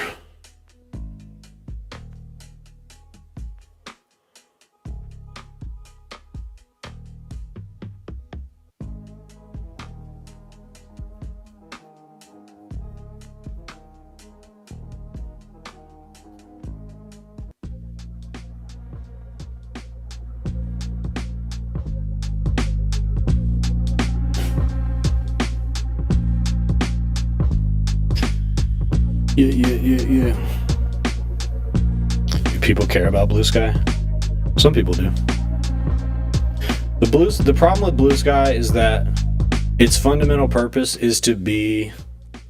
Yeah. Do people care about Blue Sky? Some people do. The problem with Blue Sky is that its fundamental purpose is to be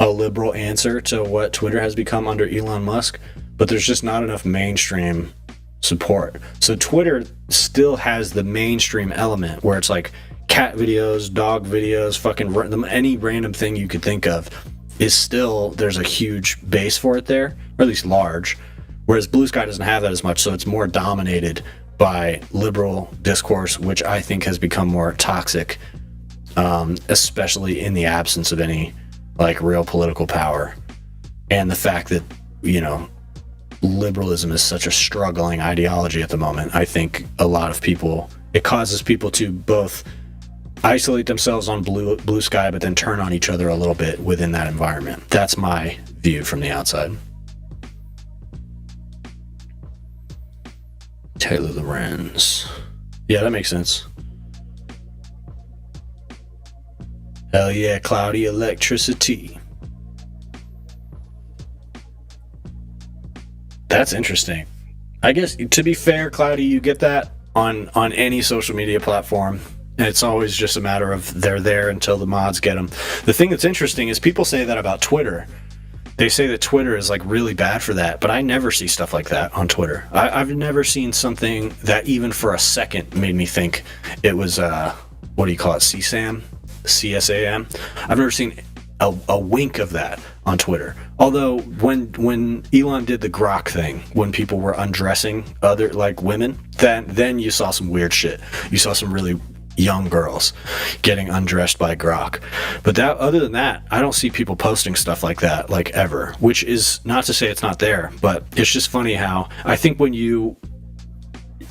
a liberal answer to what Twitter has become under Elon Musk, but there's just not enough mainstream support. So Twitter still has the mainstream element where it's like cat videos, dog videos, fucking any random thing you could think of is still, there's a huge base for it there, or at least large, Whereas Blue Sky doesn't have that as much, so it's more dominated by liberal discourse, which I think has become more toxic, especially in the absence of any like real political power. And the fact that, you know, liberalism is such a struggling ideology at the moment, I think a lot of people, it causes people to both isolate themselves on blue sky, but then turn on each other a little bit within that environment. That's my view from the outside. Taylor Lorenz. Yeah, that makes sense. Hell yeah, cloudy electricity. That's interesting. I guess, to be fair, Cloudy, you get that on any social media platform. And it's always just a matter of they're there until the mods get them. The thing that's interesting is people say that about Twitter. They say that Twitter is like really bad for that, but I never see stuff like that on Twitter. I've never seen something that even for a second made me think it was, what do you call it, CSAM? I've never seen a wink of that on Twitter. Although when Elon did the grok thing, when people were undressing other like women, then you saw some weird shit. You saw some really young girls getting undressed by grok. But that, other than that, I don't see people posting stuff like that like ever, which is not to say it's not there, but it's just funny how I think when you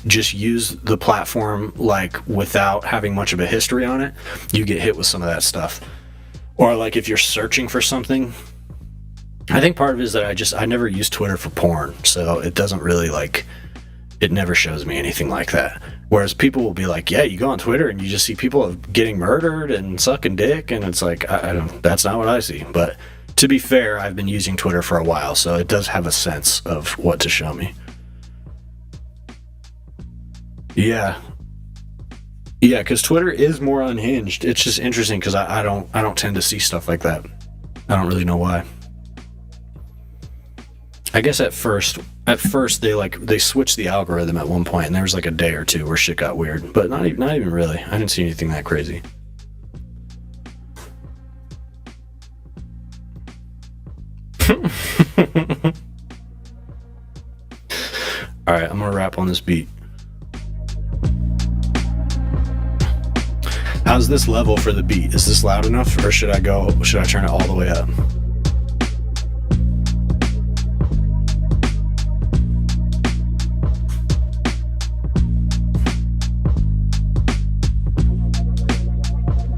just use the platform like without having much of a history on it, you get hit with some of that stuff. Or like if you're searching for something, I think part of it is that I never use Twitter for porn, so it doesn't really like, it never shows me anything like that. Whereas people will be like, yeah, you go on Twitter and you just see people getting murdered and sucking dick, and it's like, I don't, that's not what I see. But to be fair, I've been using Twitter for a while, so it does have a sense of what to show me. Yeah, because Twitter is more unhinged. It's just interesting because I don't tend to see stuff like that. I don't really know why. I guess at first they switched the algorithm at one point, and there was like a day or two where shit got weird, but not even really. I didn't see anything that crazy. All right, I'm gonna rap on this beat. How's this level for the beat? Is this loud enough, or should I turn it all the way up?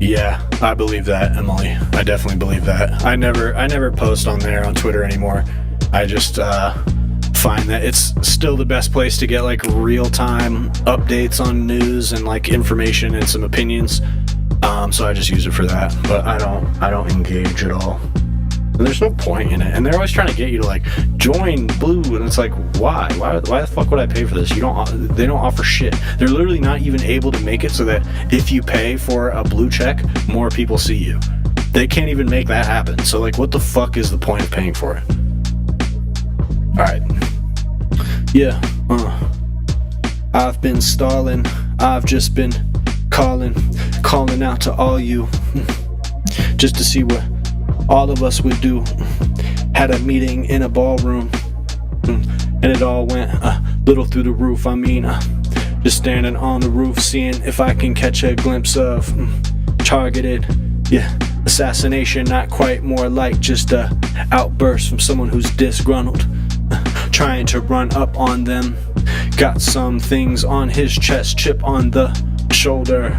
Yeah, I believe that, Emily. I definitely believe that. I never post on there on Twitter anymore. I just find that it's still the best place to get like real-time updates on news and like information and some opinions. So I just use it for that, but I don't engage at all. And there's no point in it. And they're always trying to get you to like join Blue, and it's like, why the fuck would I pay for this? They don't offer shit. They're literally not even able to make it so that if you pay for a blue check, more people see you. They can't even make that happen. So like, what the fuck is the point of paying for it? All right. Yeah. I've been stalling. I've just been calling out to all you, just to see what all of us would do. Had a meeting in a ballroom, and it all went a little through the roof. I mean, just standing on the roof, seeing if I can catch a glimpse of targeted, assassination. Not quite, more like just a outburst from someone who's disgruntled, trying to run up on them. Got some things on his chest, chip on the shoulder.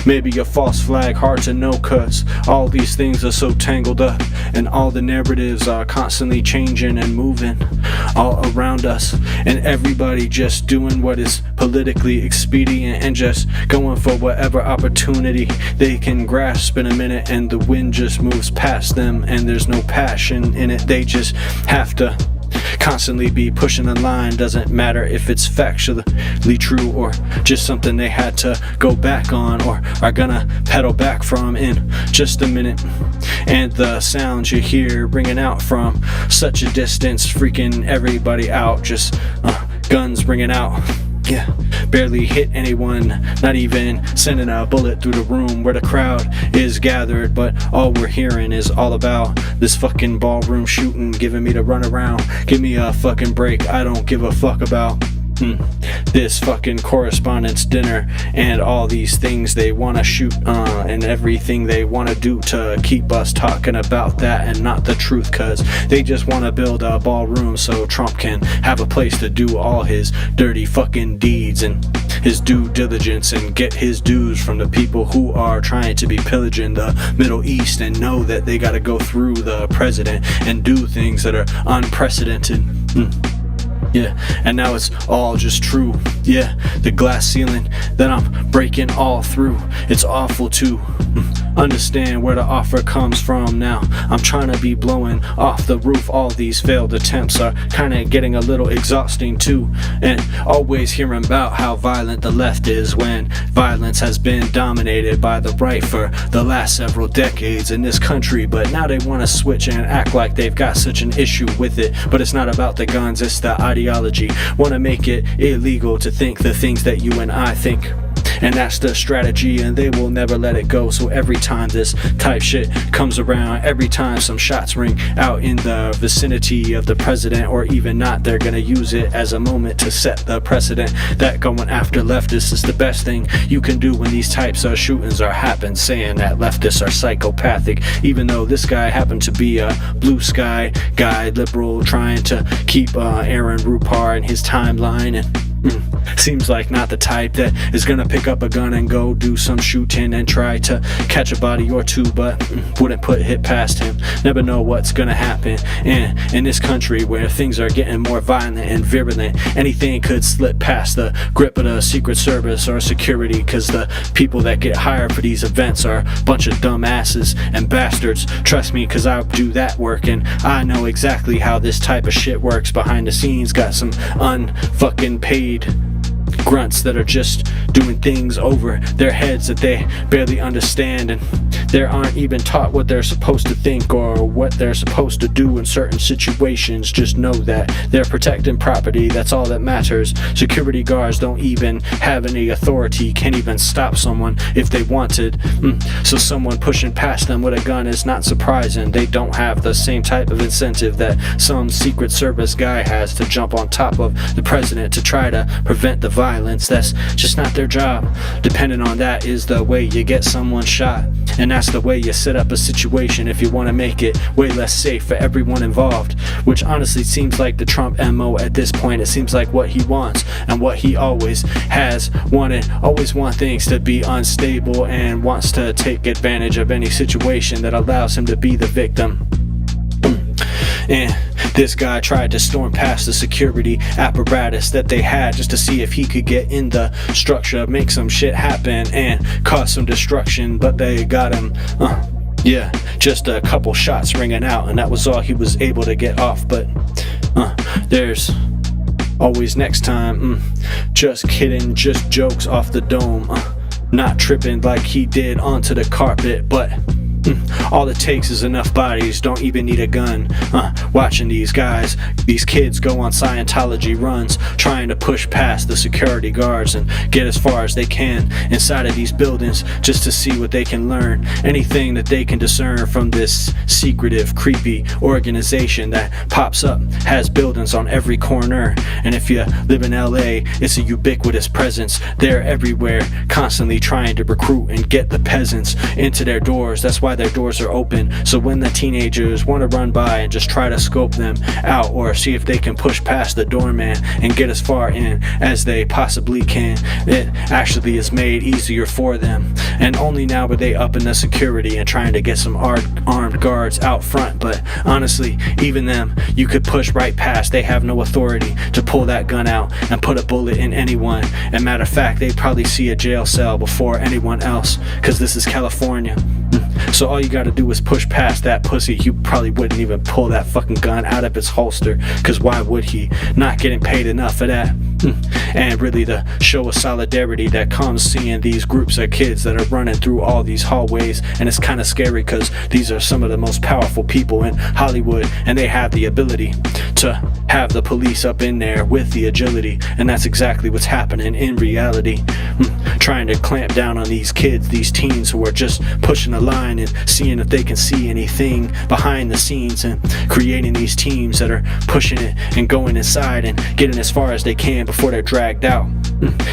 Maybe a false flag, hard to know, cause all these things are so tangled up, and all the narratives are constantly changing and moving all around us, and everybody just doing what is politically expedient and just going for whatever opportunity they can grasp in a minute, and the wind just moves past them and there's no passion in it. They just have to constantly be pushing the line. Doesn't matter if it's factually true or just something they had to go back on or are gonna pedal back from in just a minute. And the sounds you hear ringing out from such a distance, freaking everybody out. Just guns ringing out, Yeah, barely hit anyone, not even sending a bullet through the room where the crowd is gathered. But all we're hearing is all about this fucking ballroom shooting, giving me the runaround. Give me a fucking break, I don't give a fuck about this fucking correspondence dinner and all these things they want to shoot and everything they want to do to keep us talking about that and not the truth, cause they just want to build a ballroom so Trump can have a place to do all his dirty fucking deeds and his due diligence and get his dues from the people who are trying to be pillaging the Middle East and know that they gotta go through the president and do things that are unprecedented. Yeah, and now it's all just true. Yeah, the glass ceiling that I'm breaking all through. It's awful to understand where the offer comes from now. I'm trying to be blowing off the roof. All these failed attempts are kind of getting a little exhausting too. And always hearing about how violent the left is when violence has been dominated by the right for the last several decades in this country. But now they want to switch and act like they've got such an issue with it. But it's not about the guns, it's the ideology. Want to make it illegal to think the things that you and I think. And that's the strategy, and they will never let it go. So every time this type shit comes around, every time some shots ring out in the vicinity of the president or even not, they're gonna use it as a moment to set the precedent that going after leftists is the best thing you can do when these types of shootings are happening, saying that leftists are psychopathic, even though this guy happened to be a blue sky guy, liberal, trying to keep Aaron Rupar in his timeline. And seems like not the type that is gonna pick up a gun and go do some shooting and try to catch a body or two, but wouldn't put it past him. Never know what's gonna happen. And in this country where things are getting more violent and virulent, anything could slip past the grip of the Secret Service or security, cause the people that get hired for these events are a bunch of dumbasses and bastards. Trust me, cause I do that work and I know exactly how this type of shit works behind the scenes. Got some unfucking paid grunts that are just doing things over their heads that they barely understand, and they aren't even taught what they're supposed to think or what they're supposed to do in certain situations. Just know that they're protecting property, that's all that matters. Security guards don't even have any authority, can't even stop someone if they wanted. So someone pushing past them with a gun is not surprising. They don't have the same type of incentive that some Secret Service guy has to jump on top of the president to try to prevent the violence. That's just not their job. Depending on that is the way you get someone shot, and that's the way you set up a situation if you want to make it way less safe for everyone involved, which honestly seems like the Trump MO at this point. It seems like what he wants and what he always has wanted. Always want things to be unstable and wants to take advantage of any situation that allows him to be the victim. And this guy tried to storm past the security apparatus that they had just to see if he could get in the structure, make some shit happen and cause some destruction, but they got him. Yeah, just a couple shots ringing out, and that was all he was able to get off. But there's always next time. Just kidding, just jokes off the dome. Not tripping like he did onto the carpet, but all it takes is enough bodies, don't even need a gun. Watching these guys, these kids go on Scientology runs, trying to push past the security guards and get as far as they can inside of these buildings just to see what they can learn. Anything that they can discern from this secretive, creepy organization that pops up, has buildings on every corner. And if you live in LA, it's a ubiquitous presence. They're everywhere, constantly trying to recruit and get the peasants into their doors. That's why their doors are open, so when the teenagers want to run by and just try to scope them out or see if they can push past the doorman and get as far in as they possibly can, it actually is made easier for them. And only now are they upping the security and trying to get some armed guards out front, but honestly, even them you could push right past. They have no authority to pull that gun out and put a bullet in anyone, and matter of fact, they'd probably see a jail cell before anyone else, because this is California. So all you gotta do is push past that pussy. You probably wouldn't even pull that fucking gun out of its holster, cause why would he? Not getting paid enough for that. And really the show of solidarity that comes seeing these groups of kids that are running through all these hallways. And it's kind of scary because these are some of the most powerful people in Hollywood, and they have the ability to have the police up in there with the agility. And that's exactly what's happening in reality. Trying to clamp down on these kids, these teens who are just pushing the line and seeing if they can see anything behind the scenes, and creating these teams that are pushing it and going inside and getting as far as they can before they're dragged out.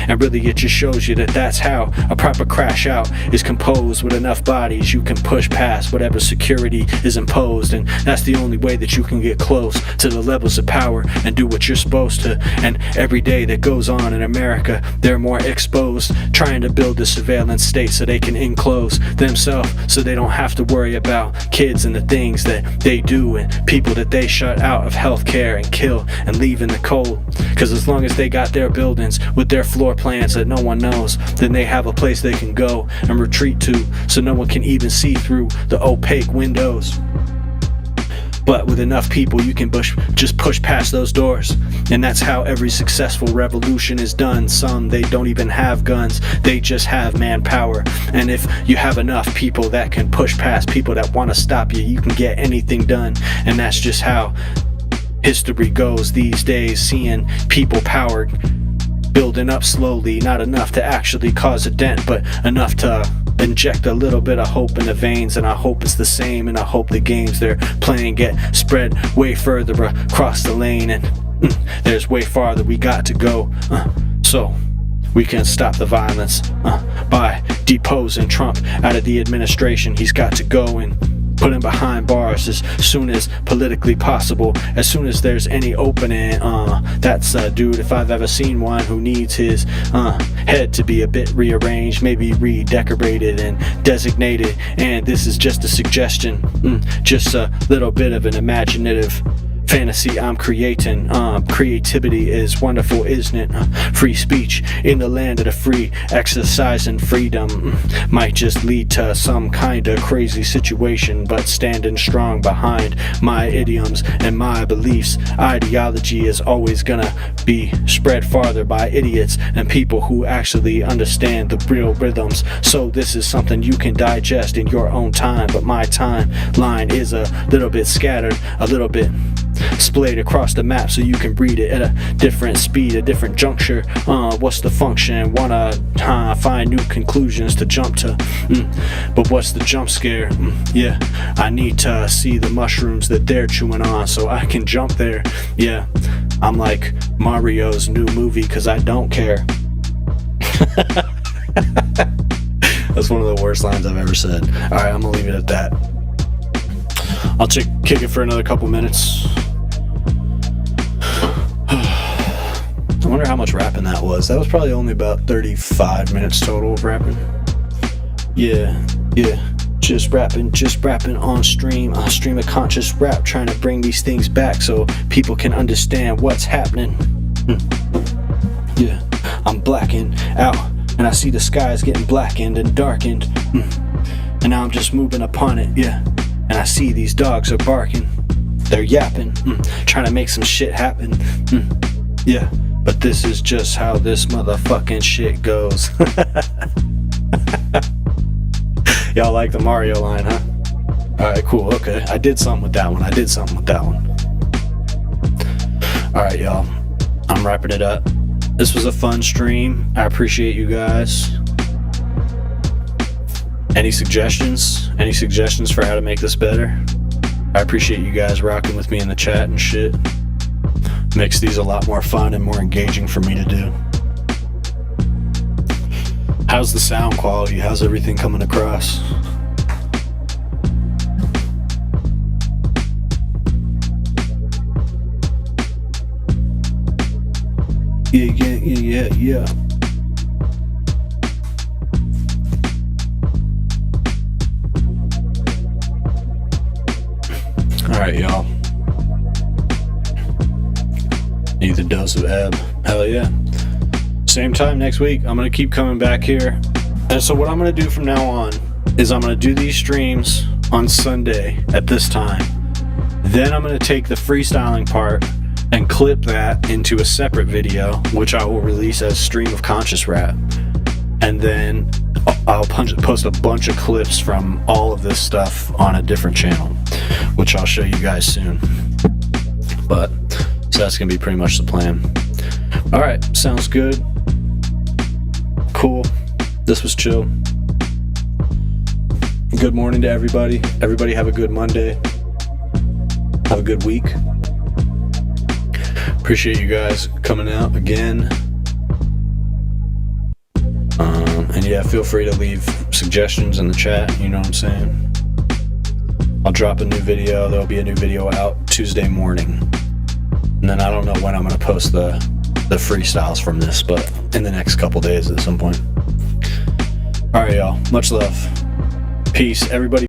And really it just shows you that that's how a proper crash out is composed. With enough bodies you can push past whatever security is imposed, and that's the only way that you can get close to the levels of power and do what you're supposed to. And every day that goes on in America, they're more exposed, trying to build the surveillance state so they can enclose themselves, so they don't have to worry about kids and the things that they do and people that they shut out of healthcare and kill and leave in the cold. Because as long as they got their buildings with their floor plans that no one knows, then they have a place they can go and retreat to, so no one can even see through the opaque windows. But with enough people, you can just push past those doors. And that's how every successful revolution is done. Some, they don't even have guns, they just have manpower. And if you have enough people that can push past people that want to stop you, you can get anything done. And that's just how history goes these days, seeing people powered, building up slowly, not enough to actually cause a dent, but enough to inject a little bit of hope in the veins. And I hope it's the same, and I hope the games they're playing get spread way further across the lane. And there's way farther we got to go, so we can stop the violence by deposing Trump out of the administration. He's got to go and put him behind bars as soon as politically possible, as soon as there's any opening. That's a dude, if I've ever seen one, who needs his head to be a bit rearranged, maybe redecorated and designated. And this is just a suggestion, just a little bit of an imaginative fantasy I'm creating. Creativity is wonderful, isn't it? Free speech in the land of the free, exercising freedom might just lead to some kind of crazy situation, but standing strong behind my idioms and my beliefs. Ideology is always gonna be spread farther by idiots and people who actually understand the real rhythms. So this is something you can digest in your own time, but my timeline is a little bit scattered, a little bit splayed across the map, so you can read it at a different speed, a different juncture. What's the function? Wanna find new conclusions to jump to, but what's the jump scare? Yeah, I need to see the mushrooms that they're chewing on so I can jump there. Yeah, I'm like Mario's new movie, cause I don't care. That's one of the worst lines I've ever said. Alright, I'm gonna leave it at that. I'll kick it for another couple minutes. I wonder how much rapping that was. That was probably only about 35 minutes total of rapping. Yeah. Just rapping on stream. A stream of conscious rap, trying to bring these things back so people can understand what's happening. Yeah, I'm blacking out, and I see the skies getting blackened and darkened. And now I'm just moving upon it, yeah. And I see these dogs are barking, they're yapping, trying to make some shit happen. Yeah, but this is just how this motherfucking shit goes. Y'all like the Mario line, huh? Alright, cool, okay. I did something with that one. Alright, y'all. I'm wrapping it up. This was a fun stream. I appreciate you guys. Any suggestions? Any suggestions for how to make this better? I appreciate you guys rocking with me in the chat and shit. Makes these a lot more fun and more engaging for me to do. How's the sound quality? How's everything coming across? Yeah. Alright, y'all. Need the dose of ebb. Hell yeah. Same time next week. I'm going to keep coming back here. And so what I'm going to do from now on is I'm going to do these streams on Sunday at this time. Then I'm going to take the freestyling part and clip that into a separate video, which I will release as stream of conscious rap. And then I'll post a bunch of clips from all of this stuff on a different channel, which I'll show you guys soon. But so that's gonna be pretty much the plan. All right, sounds good. Cool. This was chill. Good morning to everybody. Everybody have a good Monday. Have a good week. Appreciate you guys coming out again. And yeah, feel free to leave suggestions in the chat, you know what I'm saying? I'll drop a new video. There'll be a new video out Tuesday morning. And then I don't know when I'm going to post the freestyles from this, but in the next couple days at some point. All right, y'all. Much love. Peace, everybody.